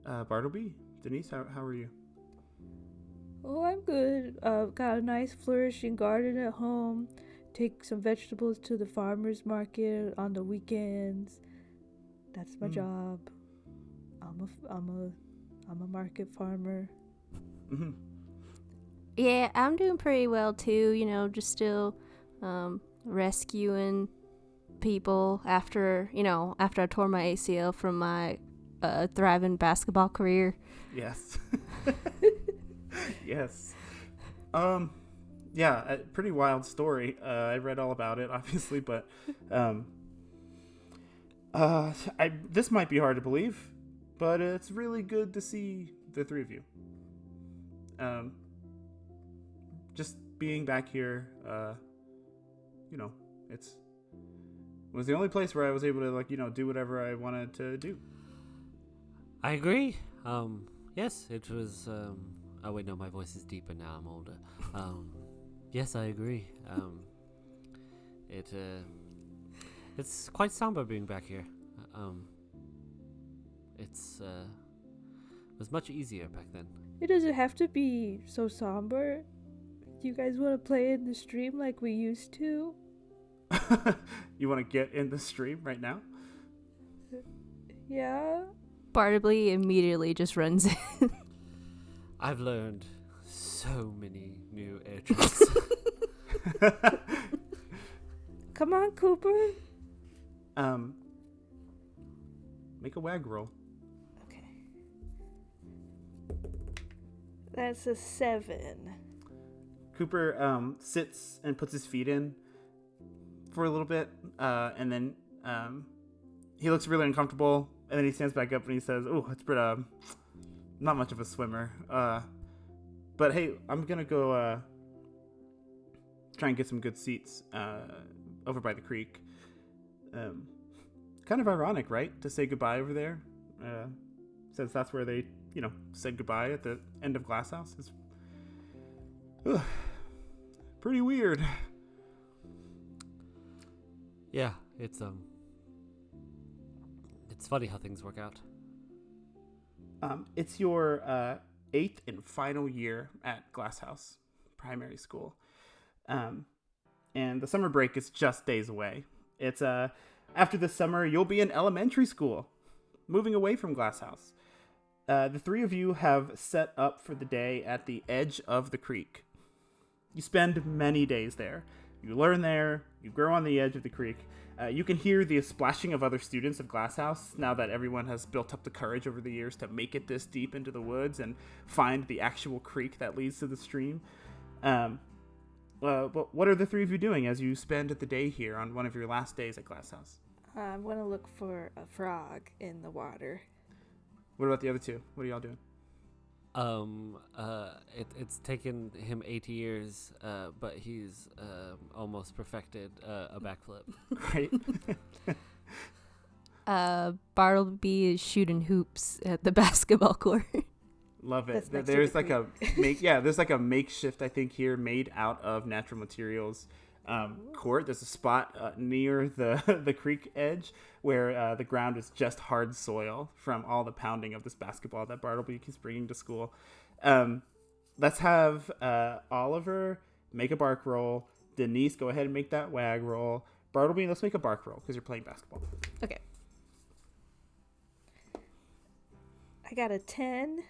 Bartleby, Denise, how are you? Oh, I'm good. Got a nice flourishing garden at home. Take some vegetables to the farmer's market on the weekends. That's my job. I'm a market farmer. Mm-hmm. Yeah, I'm doing pretty well too. You know, just still rescuing people after I tore my ACL from my thriving basketball career. Yes. Yes. Yeah, a pretty wild story. I read all about it, obviously, but this might be hard to believe, but it's really good to see the three of you. Just being back here, it was the only place where I was able to do whatever I wanted to do. I agree. Yes, it was. Oh wait, no, my voice is deeper now. I'm older. Yes, I agree. It's quite somber being back here. It was much easier back then. It doesn't have to be so somber. You guys want to play in the stream like we used to? You want to get in the stream right now? Yeah. Bartleby immediately just runs in. I've learned so many new air tricks. Come on, Cooper. Make a wag roll. Okay. That's a 7. Cooper sits and puts his feet in for a little bit, and then he looks really uncomfortable, and then he stands back up and he says, "Oh, it's pretty, not much of a swimmer. But hey, I'm gonna go try and get some good seats over by the creek. Kind of ironic, right, to say goodbye over there, since that's where they, said goodbye at the end of Glass House. It's pretty weird." Yeah, it's funny how things work out. It's your 8th and final year at Glass House Primary School. And the summer break is just days away. It's after the summer, you'll be in elementary school, moving away from Glass House. The three of you have set up for the day at the edge of the creek. You spend many days there. You learn there, you grow on the edge of the creek. You can hear the splashing of other students of Glass House now that everyone has built up the courage over the years to make it this deep into the woods and find the actual creek that leads to the stream. But what are the three of you doing as you spend the day here on one of your last days at Glass House? I'm going to look for a frog in the water. What about the other two? What are y'all doing? It's taken him 80 years, but he's almost perfected a backflip. Right. Bartleby is shooting hoops at the basketball court. Love it. That's There's like there's like a makeshift, I think, here made out of natural materials court. There's a spot near the creek edge where the ground is just hard soil from all the pounding of this basketball that Bartleby keeps bringing to school. Let's have Oliver make a bark roll. Denise, go ahead and make that wag roll. Bartleby, let's make a bark roll because you're playing basketball. Okay. I got a 10.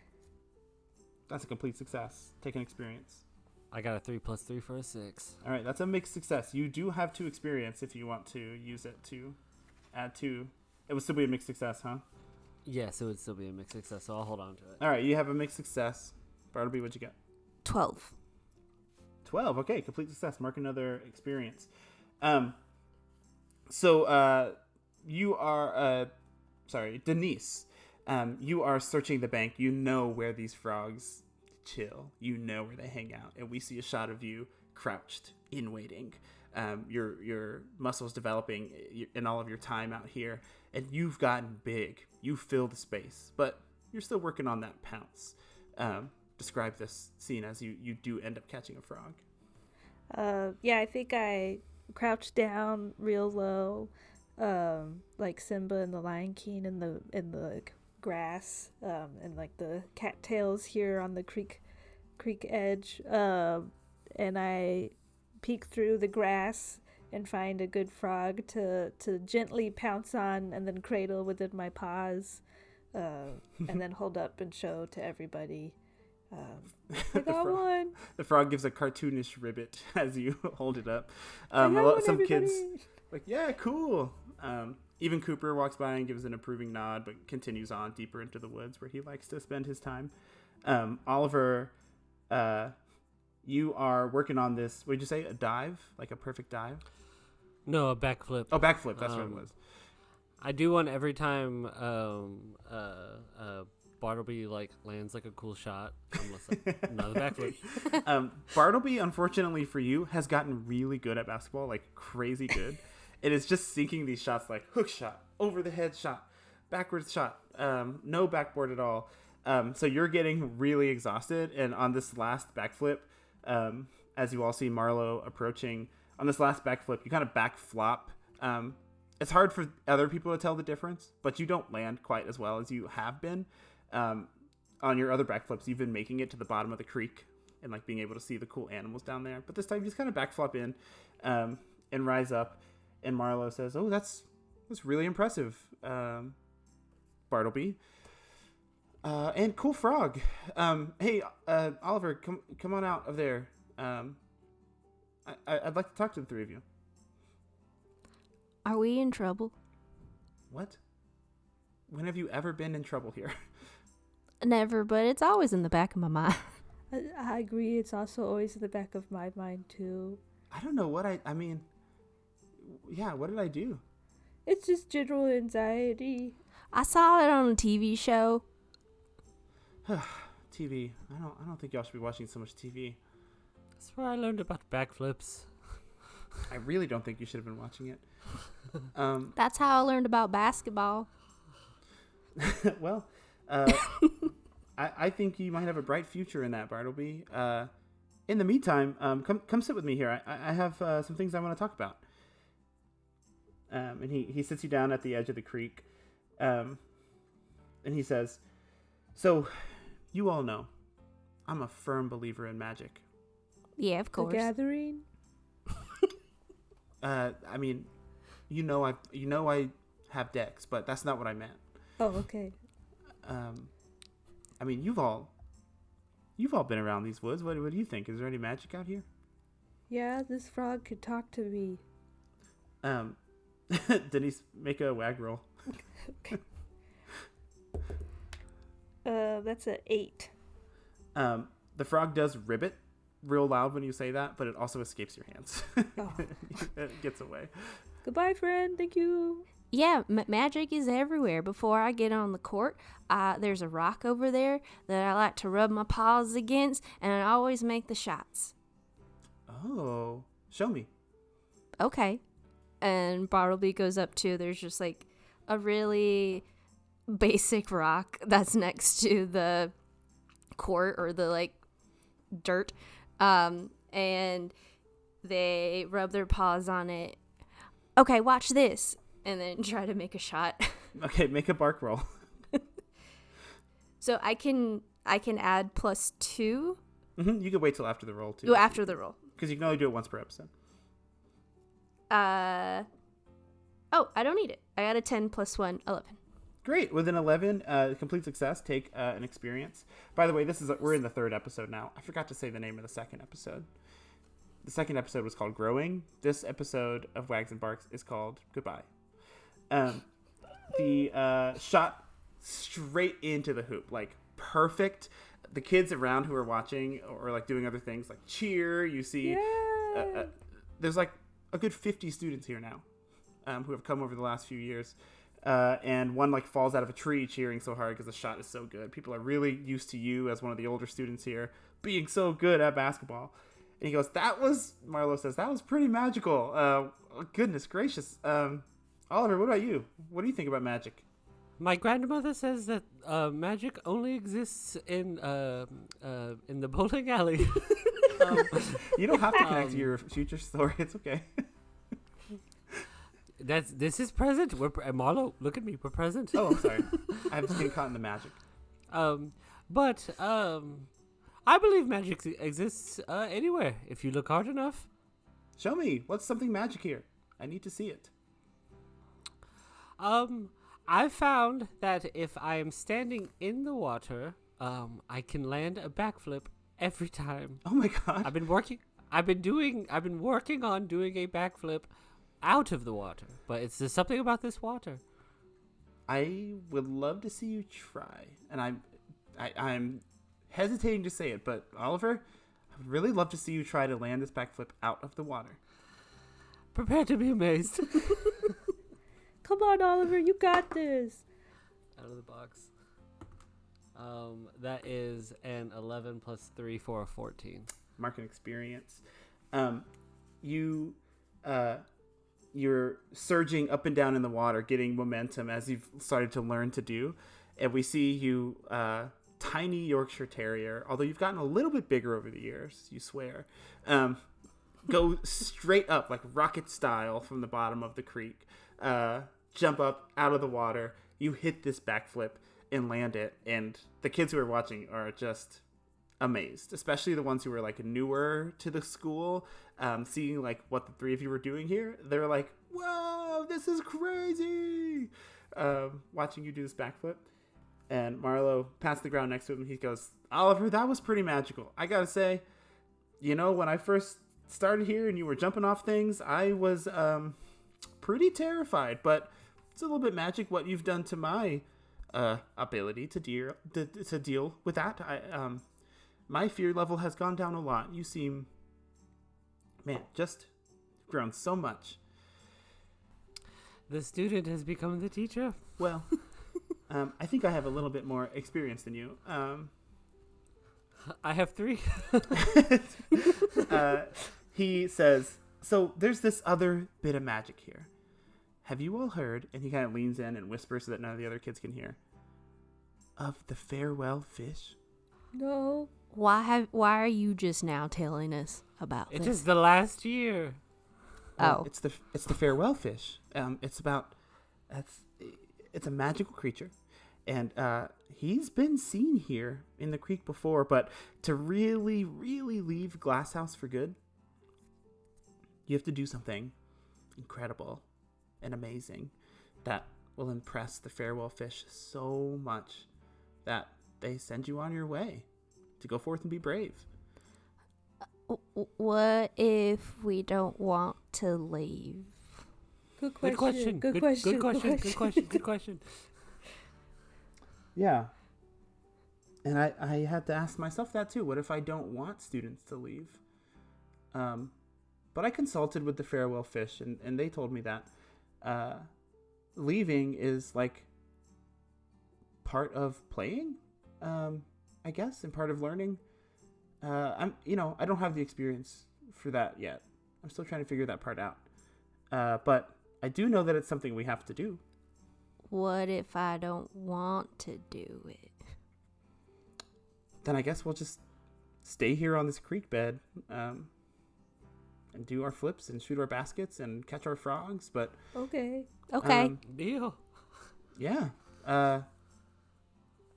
That's a complete success. Take an experience. I got a 3 + 3 for a 6. All right, that's a mixed success. You do have 2 experience if you want to use it to add 2. It would still be a mixed success, huh? Yes, it would still be a mixed success, so I'll hold on to it. All right, you have a mixed success. Bartleby, what'd you get? 12. 12. Okay, complete success. Mark another experience. So you are, Denise. You are searching the bank. You know where these frogs chill. You know where they hang out. And we see a shot of you crouched in waiting. Your muscles developing in all of your time out here. And you've gotten big. You fill the space. But you're still working on that pounce. Describe this scene as you do end up catching a frog. Yeah, I think I crouched down real low, like Simba and the Lion King in the grass, and like the cattails here on the creek edge, and I peek through the grass and find a good frog to gently pounce on and then cradle within my paws, and then hold up and show to everybody. I got one. The frog gives a cartoonish ribbit as you hold it up. Some everybody. Kids like, yeah, cool. Even Cooper walks by and gives an approving nod, but continues on deeper into the woods where he likes to spend his time. Oliver, you are working on this. What did you say? A dive? Like a perfect dive? No, a backflip. Oh, backflip. That's what it was. I do one every time Bartleby lands like a cool shot. Almost like another backflip. Bartleby, unfortunately for you, has gotten really good at basketball, like crazy good. It is just sinking these shots like hook shot, over the head shot, backwards shot, no backboard at all. So you're getting really exhausted. And on this last backflip, as you all see Marlo approaching, on this last backflip, you kind of back flop. It's hard for other people to tell the difference, but you don't land quite as well as you have been. On your other backflips, you've been making it to the bottom of the creek and like being able to see the cool animals down there. But this time you just kind of backflip in and rise up. And Marlo says, "Oh, that's really impressive, Bartleby. And cool frog. Hey, Oliver, come on out of there. I'd like to talk to the three of you." Are we in trouble? What? When have you ever been in trouble here? Never, but it's always in the back of my mind. I agree. It's also always in the back of my mind too. I don't know what I mean. Yeah, what did I do? It's just general anxiety. I saw it on a TV show. TV. I don't think y'all should be watching so much TV. That's where I learned about backflips. I really don't think you should have been watching it. That's how I learned about basketball. Well, I think you might have a bright future in that, Bartleby. In the meantime, come sit with me here. I have some things I want to talk about. And he sits you down at the edge of the creek, and he says, "So, you all know, I'm a firm believer in magic." Yeah, of course. The Gathering. I mean, I have decks, but that's not what I meant. Oh, okay. I mean, you've all been around these woods. What do you think? Is there any magic out here? Yeah, this frog could talk to me. Denise, make a wag roll. That's an 8. The frog does ribbit real loud when you say that, but it also escapes your hands. Oh. It gets away. Goodbye, friend. Thank you. Yeah, magic is everywhere. Before I get on the court, there's a rock over there that I like to rub my paws against, and I always make the shots. Oh, show me. Okay. And Bartleby goes up to, there's just like a really basic rock that's next to the court or the like dirt. And they rub their paws on it. Okay, watch this. And then try to make a shot. Okay, make a bark roll. So I can add +2. Mm-hmm. You can wait till after the roll too. Oh, after the roll. Because you can only do it once per episode. I don't need it. I got a 10 + 1, 11. Great. With an 11, complete success, take an experience. By the way, we're in the 3rd episode now. I forgot to say the name of the 2nd episode. The 2nd episode was called Growing. This episode of Wags and Barks is called Goodbye. The shot straight into the hoop, like perfect. The kids around who are watching or like doing other things like cheer. You see, there's like a good 50 students here now who have come over the last few years. And one like falls out of a tree cheering so hard because the shot is so good. People are really used to you as one of the older students here being so good at basketball. And he goes, Marlo says, that was pretty magical. Goodness gracious. Oliver, what about you? What do you think about magic? My grandmother says that magic only exists in the bowling alley. You don't have to connect to your future story. It's okay. This is present. Marlo, look at me. We're present. Oh, I'm sorry. I'm just getting caught in the magic. But I believe magic exists anywhere if you look hard enough. Show me. What's something magic here? I need to see it. I've found that if I am standing in the water, I can land a backflip every time. Oh my god! I've been working on doing a backflip out of the water, but there's something about this water. I would love to see you try, and I'm hesitating to say it, but Oliver, I would really love to see you try to land this backflip out of the water. Prepare to be amazed. Come on, Oliver, you got this. Out of the box. That is an 11 + 3 for a 14. Mark an experience. You're surging up and down in the water, getting momentum as you've started to learn to do. And we see you, tiny Yorkshire Terrier, although you've gotten a little bit bigger over the years, you swear, go straight up like rocket style from the bottom of the creek. Jump up out of the water, you hit this backflip and land it, and the kids who are watching are just amazed, especially the ones who are like newer to the school, seeing like what the 3 of you were doing here. They're like, whoa, this is crazy, watching you do this backflip. And Marlo pats the ground next to him. He goes, Oliver, that was pretty magical. I gotta say, when I first started here and you were jumping off things, I was pretty terrified, but it's a little bit magic what you've done to my ability to deal with that. My fear level has gone down a lot. You seem, just grown so much. The student has become the teacher. Well, I think I have a little bit more experience than you. I have 3. He says, so there's this other bit of magic here. Have you all heard, and he kind of leans in and whispers so that none of the other kids can hear, of the farewell fish? No. Why are you just now telling us about this? It is the last year. Oh. It's the farewell fish. It's a magical creature. And he's been seen here in the creek before, but to really, really leave Glasshouse for good, you have to do something incredible and amazing that will impress the farewell fish so much that they send you on your way to go forth and be brave. What if we don't want to leave? Good Good question. question. Good question. Yeah. And I had to ask myself that too. What if I don't want students to leave? But I consulted with the farewell fish, and they told me that leaving is like part of playing, I guess, and part of learning. I don't have the experience for that yet. I'm still trying to figure that part out. But I do know that it's something we have to do. What if I don't want to do it? Then I guess we'll just stay here on this creek bed, and do our flips and shoot our baskets and catch our frogs. But Okay. Deal. yeah.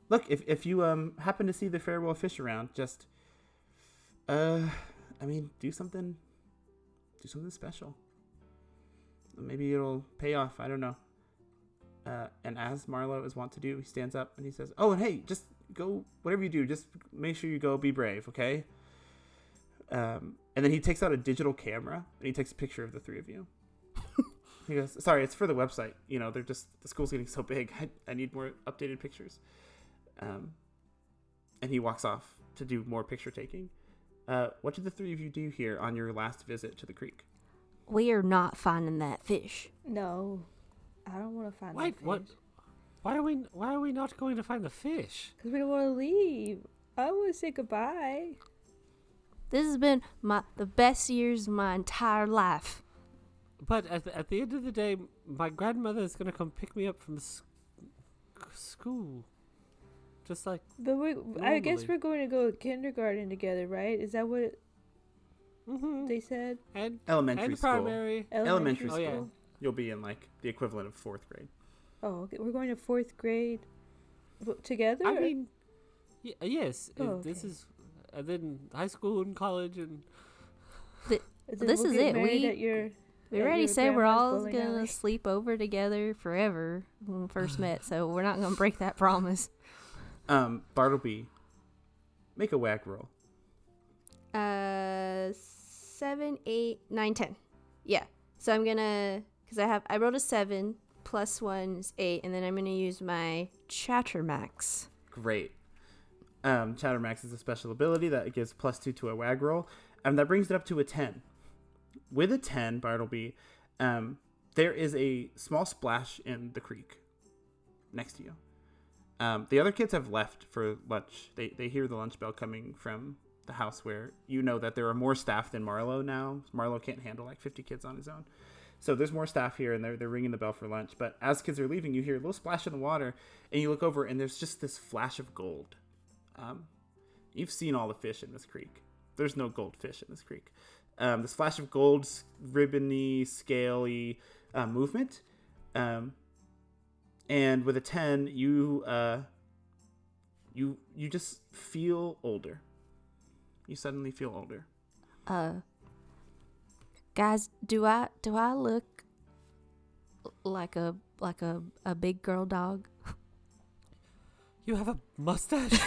Look, if you happen to see the farewell fish around, just do something special. Maybe it'll pay off. I don't know. And as Marlo is wont to do, he stands up and he says, "Oh, and hey, just go, whatever you do, just make sure you go be brave, okay?" And then he takes out a digital camera and he takes a picture of the three of you. He goes, "Sorry, it's for the website. The school's getting so big. I need more updated pictures." And he walks off to do more picture taking. What did the three of you do here on your last visit to the creek? We are not finding that fish. No, I don't want to find Wait, that fish. what? Why are we not going to find the fish? Because we don't want to leave. I want to say goodbye. This has been the best years of my entire life. But at the end of the day, my grandmother is going to come pick me up from school. Just like But I guess normally. we're going to go to kindergarten together, right? Is that what they said? And Elementary school. primary. Elementary Oh, yeah. school. You'll be in like the equivalent of 4th grade. Oh, okay. We're going to 4th grade together? I mean, yes. Oh, This okay. is, and then high school and college and. Then this we'll is get it. married at your... We at already your said we're grandma's all bowling gonna alley. sleep over together forever when we first met, so we're not gonna break that promise. Bartleby, make a wag roll. 7, 8, 9, 10. Yeah. So I'm gonna, because I rolled a 7 plus 1 is 8, and then I'm gonna use my Chattermax. Great. Chattermax is a special ability that gives +2 to a wag roll, and that brings it up to a 10. With a 10, Bartleby, there is a small splash in the creek next to you. The other kids have left for lunch. They hear the lunch bell coming from the house where you know that there are more staff than Marlo now. Marlo can't handle like 50 kids on his own. So there's more staff here, and they're ringing the bell for lunch. But as kids are leaving, you hear a little splash in the water, and you look over, and there's just this flash of gold. You've seen all the fish in this creek. There's no goldfish in this creek. This flash of gold, ribbony, scaly movement. And with a 10, you just feel older. You suddenly feel older. Guys, do I look like a big girl dog? You have a mustache?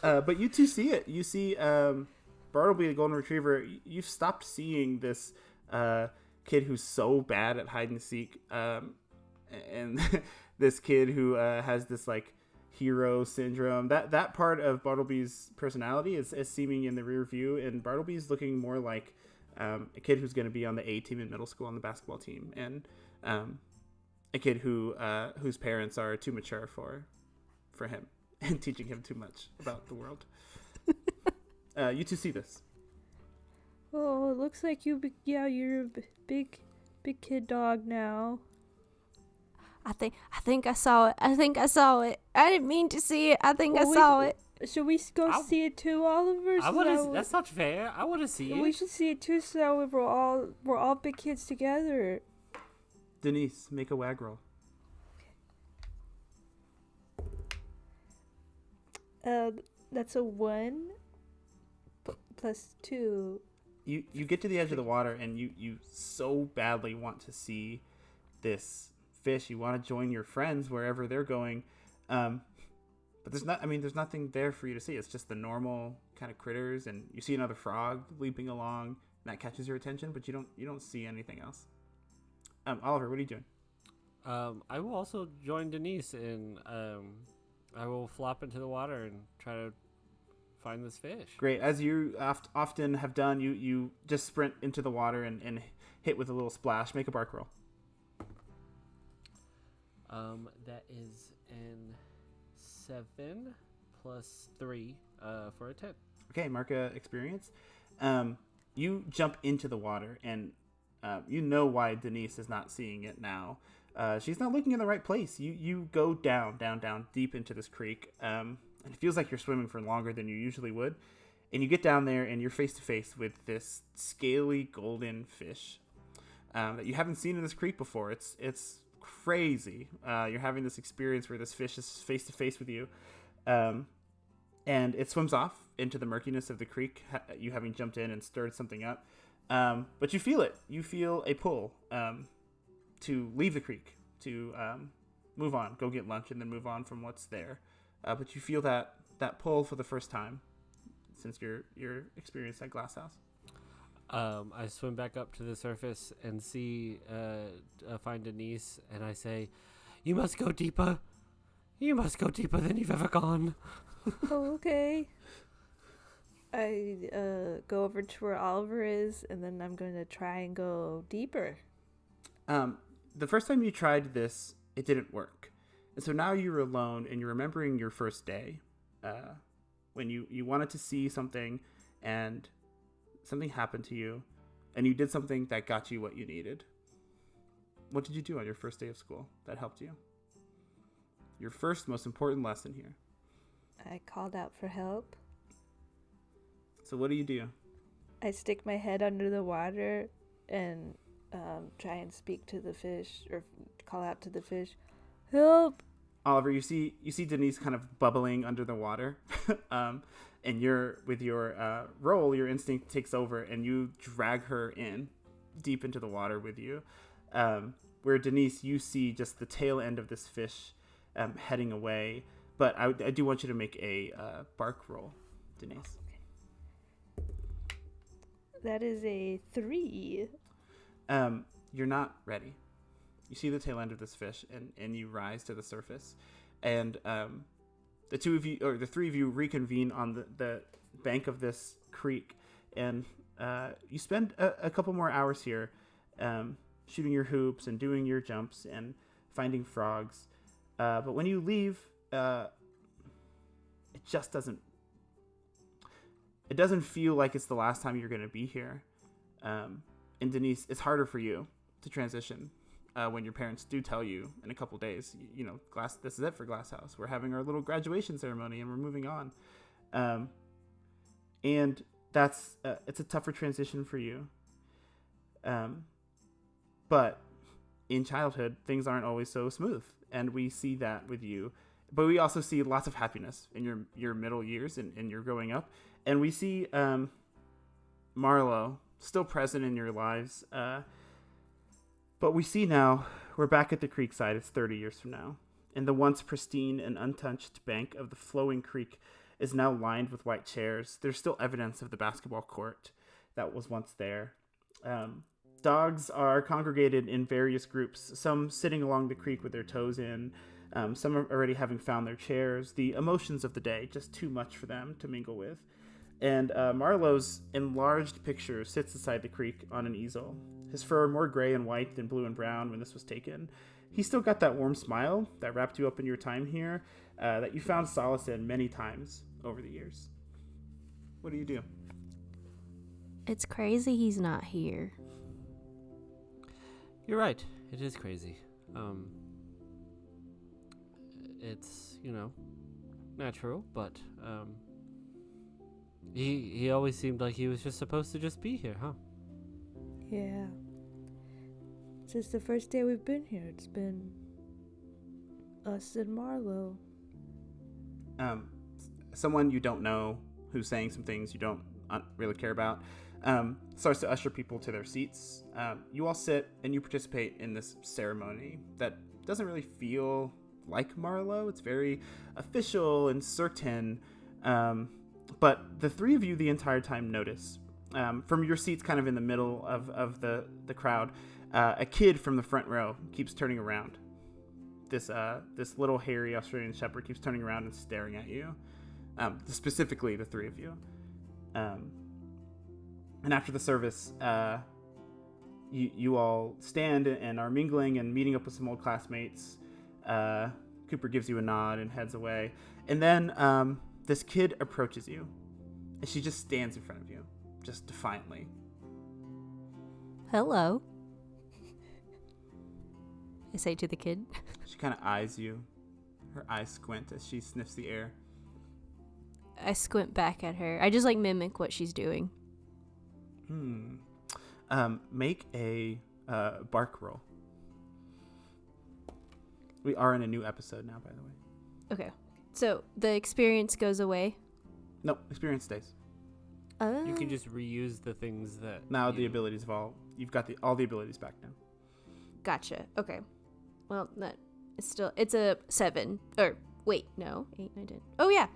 But you two see it. You see Bartleby, the golden retriever. You've stopped seeing this kid who's so bad at hide and seek, and this kid who has this like hero syndrome. That part of Bartleby's personality is seeming in the rear view, and Bartleby's looking more like a kid who's going to be on the A team in middle school on the basketball team, and a kid whose parents are too mature for him and teaching him too much about the world. You two see this. Oh, it looks like you're a big kid dog now. I think I saw it. I didn't mean to see it. I Well, saw it. Should we go see it too, Oliver? That's not fair. I want to see We it. should see it too, so we're all big kids together. Denise, make a wag roll. That's a 1 plus 2. You get to the edge of the water, and you so badly want to see this fish. You want to join your friends wherever they're going, but there's nothing there for you to see. It's just the normal kind of critters, and you see another frog leaping along, and that catches your attention, but you don't see anything else. Oliver, what are you doing? I will also join Denise, and I will flop into the water and try to find this fish. Great. As you often have done, you just sprint into the water and hit with a little splash. Make a bark roll. That is an 7 plus 3 for a 10. Okay, mark a experience. You jump into the water, and you know why Denise is not seeing it now. She's not looking in the right place. You go down, deep into this creek, and it feels like you're swimming for longer than you usually would. And you get down there, and you're face to face with this scaly golden fish that you haven't seen in this creek before. It's crazy. You're having this experience where this fish is face to face with you, and it swims off into the murkiness of the creek. You having jumped in and stirred something up, but you feel it. You feel a pull to leave the creek, to move on, go get lunch, and then move on from what's there. But you feel that pull for the first time since your experience at Glass House. I swim back up to the surface and find Denise, and I say, "You must go deeper. You must go deeper than you've ever gone." Oh, okay. I go over to where Oliver is, and then I'm going to try and go deeper. The first time you tried this, it didn't work. And so now you're alone, and you're remembering your first day when you wanted to see something, and something happened to you, and you did something that got you what you needed. What did you do on your first day of school that helped you? Your first most important lesson here. I called out for help. So what do? I stick my head under the water and try and speak to the fish, or call out to the fish, "Help!" Oliver, you see Denise kind of bubbling under the water, and with your roll, your instinct takes over, and you drag her in deep into the water with you. Where Denise, you see just the tail end of this fish heading away. But I do want you to make a bark roll, Denise. That is a 3. You're not ready. You see the tail end of this fish, and you rise to the surface. And the three of you reconvene on the bank of this creek. And you spend a couple more hours here shooting your hoops and doing your jumps and finding frogs. But when you leave, it just doesn't feel like it's the last time you're going to be here. And Denise, it's harder for you to transition when your parents do tell you in a couple days, this is it for Glass House. We're having our little graduation ceremony and we're moving on. And that's it's a tougher transition for you. But in childhood, things aren't always so smooth, and we see that with you. But we also see lots of happiness in your middle years and your growing up. And we see Marlo still present in your lives. But we see now, we're back at the creekside. It's 30 years from now. And the once pristine and untouched bank of the flowing creek is now lined with white chairs. There's still evidence of the basketball court that was once there. Dogs are congregated in various groups, some sitting along the creek with their toes in. Some are already having found their chairs. The emotions of the day, just too much for them to mingle with. And Marlowe's enlarged picture sits beside the creek on an easel. His fur more gray and white than blue and brown when this was taken. He's still got that warm smile that wrapped you up in your time here, that you found solace in many times over the years. What do? It's crazy he's not here. You're right. It is crazy. It's, natural, but he always seemed like he was just supposed to just be here, huh? Yeah. Since the first day we've been here, it's been us and Marlo. Someone you don't know who's saying some things you don't really care about starts to usher people to their seats. You all sit and you participate in this ceremony that doesn't really feel like Marlo. It's very official and certain. But the three of you the entire time notice, from your seats kind of in the middle of the crowd, a kid from the front row keeps turning around. This little hairy Australian shepherd keeps turning around and staring at you. Specifically the three of you. And after the service, you all stand and are mingling and meeting up with some old classmates. Cooper gives you a nod and heads away. And then this kid approaches you. And she just stands in front of you, just defiantly. Hello, I say to the kid. She kind of eyes you. Her eyes squint as she sniffs the air. I squint back at her. I just like mimic what she's doing. Make a bark roll. We are in a new episode now, by the way. Okay. So the experience goes away. No, experience stays. You can just reuse the things that. Now the abilities of all. You've got all the abilities back now. Gotcha. Okay. Well, that is still. It's a 7. Or wait, no, 8, 9, 10. Oh yeah.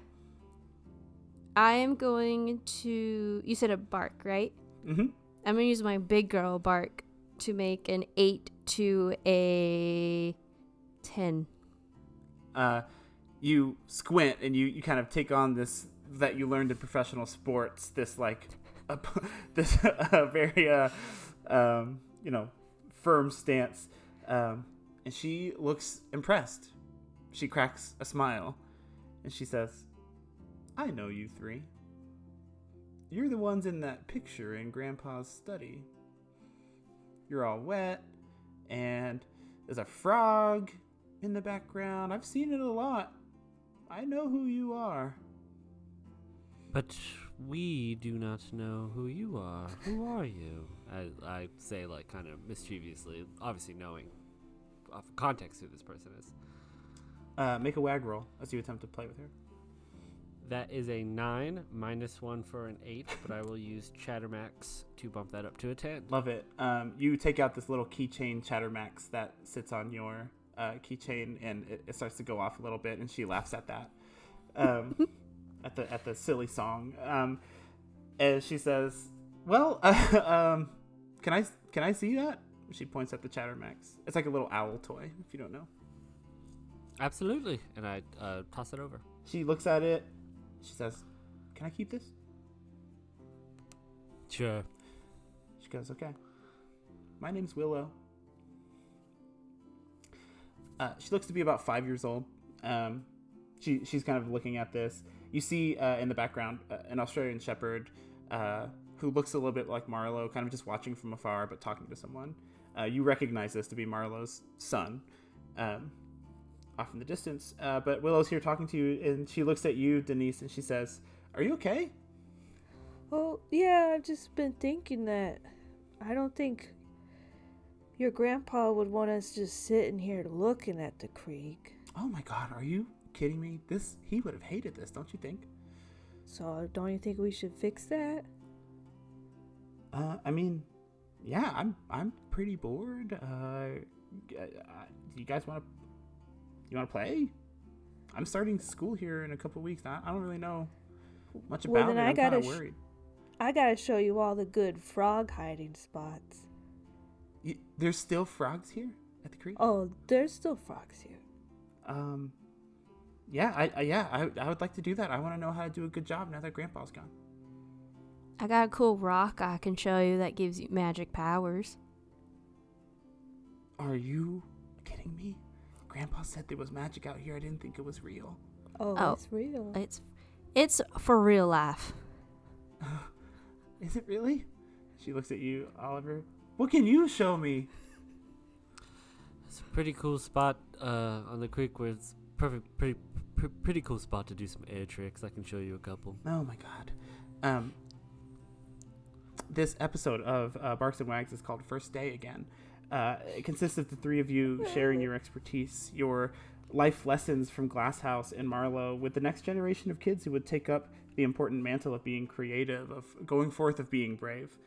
I am going to. You said a bark, right? Mm-hmm. I'm gonna use my big girl bark to make an 8 to a 10. You squint and you kind of take on this that you learned in professional sports. This like, this very firm stance. And she looks impressed. She cracks a smile, and she says, "I know you three. You're the ones in that picture in Grandpa's study. You're all wet, and there's a frog in the background. I've seen it a lot. I know who you are." But we do not know who you are. Who are you? I say, like, kind of mischievously, obviously knowing off context who this person is. Make a wag roll as you attempt to play with her. That is a 9, -1 for an 8, but I will use Chattermax to bump that up to a 10. Love it. You take out this little keychain Chattermax that sits on your keychain, and it starts to go off a little bit, and she laughs at that. At the silly song. And she says, "Well, can I see that?" She points at the Chattermax. It's like a little owl toy, if you don't know. Absolutely. And I toss it over. She looks at it. She says, "Can I keep this?" Sure. She goes, "Okay. My name's Willow." She looks to be about 5 years old. She's kind of looking at this. You see in the background an Australian Shepherd who looks a little bit like Marlowe, kind of just watching from afar but talking to someone. You recognize this to be Marlowe's son off in the distance. But Willow's here talking to you, and she looks at you, Denise, and she says, "Are you okay?" Oh, yeah, I've just been thinking that I don't think your grandpa would want us just sitting here looking at the creek. Oh my God, are you kidding me? He would have hated this, don't you think? So don't you think we should fix that? I mean, yeah, I'm pretty bored. Do you guys want to play? I'm starting school here in a couple weeks. I don't really know much about it. I'm kind of worried. I gotta show you all the good frog hiding spots. There's still frogs here at the creek? Oh, there's still frogs here. Yeah, I would like to do that. I want to know how to do a good job now that Grandpa's gone. I got a cool rock I can show you that gives you magic powers. Are you kidding me? Grandpa said there was magic out here. I didn't think it was real. Oh, it's real. It's for real life. Is it really? She looks at you, Oliver. What can you show me? It's a pretty cool spot on the creek where it's pretty cool spot to do some air tricks. I can show you a couple. Oh my God. This episode of Barks and Wags is called First Day again. It consists of the three of you sharing your expertise, your life lessons from Glasshouse and Marlowe with the next generation of kids who would take up the important mantle of being creative, of going forth, of being brave.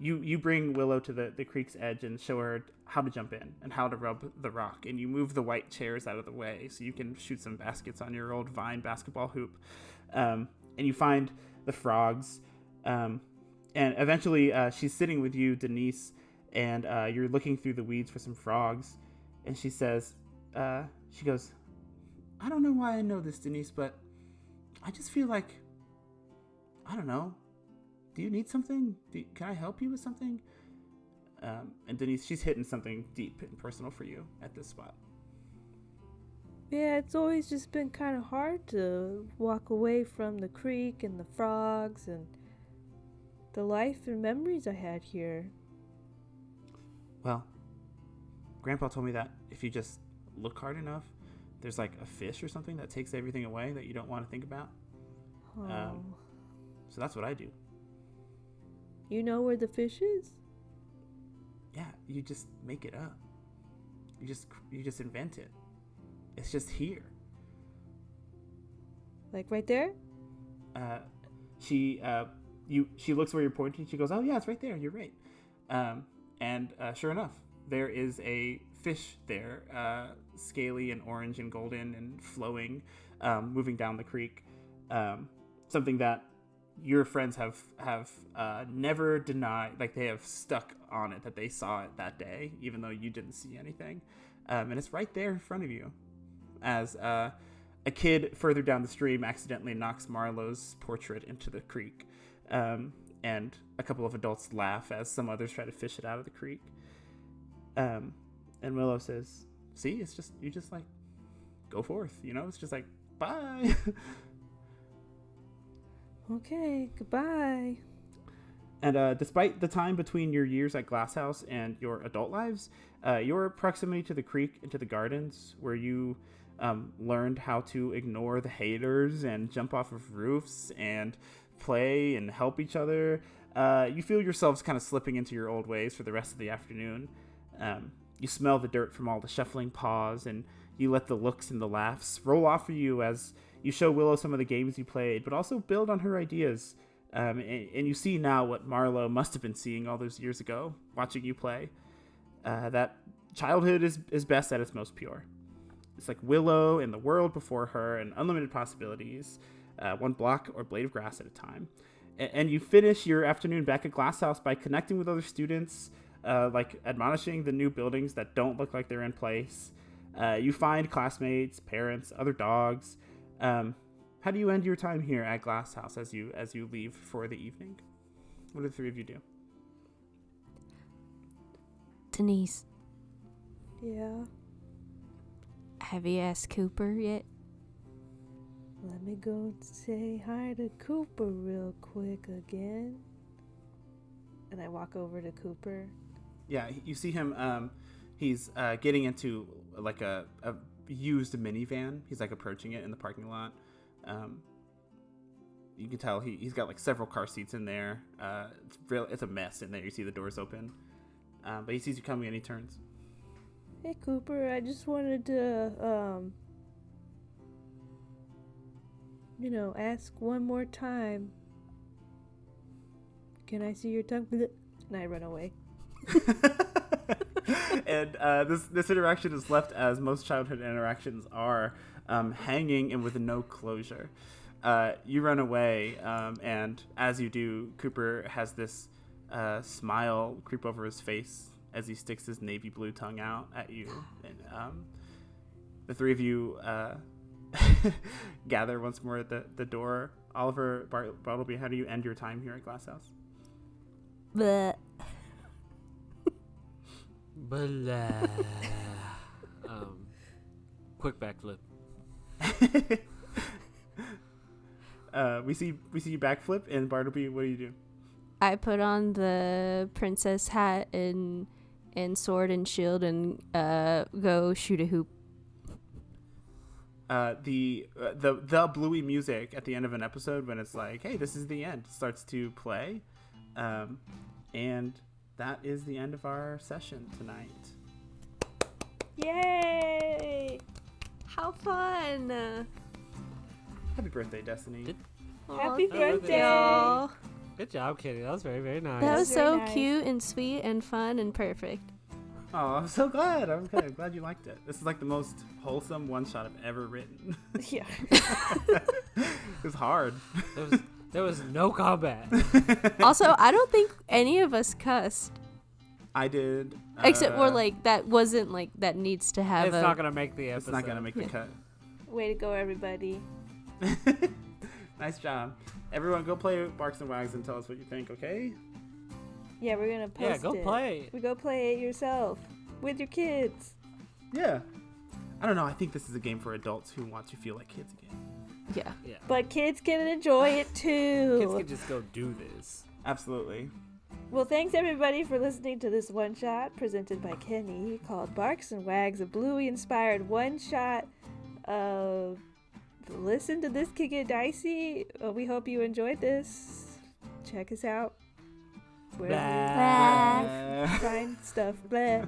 You bring Willow to the creek's edge and show her how to jump in and how to rub the rock, and you move the white chairs out of the way so you can shoot some baskets on your old vine basketball hoop. And you find the frogs, and eventually she's sitting with you, Denise, and you're looking through the weeds for some frogs, and she says, she goes, "I don't know why I know this, Denise, but I just feel like, I don't know. Do you need something? Can I help you with something?" And Denise, she's hitting something deep and personal for you at this spot. Yeah, it's always just been kind of hard to walk away from the creek and the frogs and the life and memories I had here. Well, Grandpa told me that if you just look hard enough, there's like a fish or something that takes everything away that you don't want to think about. Oh. So that's what I do. You know where the fish is? Yeah, you just make it up. You just invent it. It's just here. Like right there? She looks where you're pointing. She goes, "Oh yeah, it's right there. You're right." And sure enough, there is a fish there, scaly and orange and golden and flowing, moving down the creek. Something that your friends have never denied, like they have stuck on it that they saw it that day, even though you didn't see anything. And it's right there in front of you, as a kid further down the stream accidentally knocks Marlowe's portrait into the creek, and a couple of adults laugh as some others try to fish it out of the creek. And Willow says, "See, it's just you just like go forth, it's just like bye." Okay, goodbye. And despite the time between your years at Glasshouse and your adult lives, your proximity to the creek and to the gardens, where you learned how to ignore the haters and jump off of roofs and play and help each other, you feel yourselves kind of slipping into your old ways for the rest of the afternoon. You smell the dirt from all the shuffling paws, and you let the looks and the laughs roll off of you as you show Willow some of the games you played, but also build on her ideas. And you see now what Marlowe must have been seeing all those years ago, watching you play. That childhood is best at its most pure. It's like Willow and the world before her and unlimited possibilities, one block or blade of grass at a time. And you finish your afternoon back at Glasshouse by connecting with other students, like admonishing the new buildings that don't look like they're in place. You find classmates, parents, other dogs. How do you end your time here at Glasshouse as you leave for the evening? What do the three of you do? Denise, Yeah. have you asked Cooper yet? Let me go say hi to Cooper real quick again. And I walk over to Cooper. Yeah, you see him. He's getting into like a used minivan. He's like approaching it in the parking lot. You can tell he's got like several car seats in there. It's a mess in there. You see the doors open, but he sees you coming and he turns. Hey Cooper, I just wanted to ask one more time. Can I see your tongue? And I run away. And this interaction is left as most childhood interactions are, hanging and with no closure. You run away, and as you do, Cooper has this smile creep over his face as he sticks his navy blue tongue out at you. And the three of you gather once more at the door. Oliver, Bartleby, how do you end your time here at Glasshouse? Bleh. Blah. Quick backflip. We see you backflip, and Bartleby, what do you do? I put on the princess hat and sword and shield and go shoot a hoop. The Bluey music at the end of an episode, when it's like, hey, this is the end, starts to play, and that is the end of our session tonight. Yay! How fun! Happy birthday, Destiny. Happy thank birthday! y'all. Good job, Kitty. That was very, very nice. That was Very so nice. cute and sweet and fun and perfect. Oh, I'm so glad. I'm glad you liked it. This is like the most wholesome one-shot I've ever written. Yeah. It was hard. There was no combat. Also, I don't think any of us cussed. I did. Except for, like, that wasn't, like, that needs to have It's not going to make the It's episode. not going to make the cut. Way to go, everybody. Nice job. Everyone go play Barks and Wags and tell us what you think, okay? Yeah, we're gonna post Yeah, go it. play. We go play it yourself with your kids. Yeah. I don't know. I think this is a game for adults who want to feel like kids again. Yeah. But kids can enjoy it too. Kids can just go do this. Absolutely. Well, thanks everybody for listening to this one-shot presented by Kenny called Barks and Wags, a Bluey Inspired One-Shot. Listen to this Kick It Dicey. We hope you enjoyed this. Check us out. Wherever you find stuff. Blah.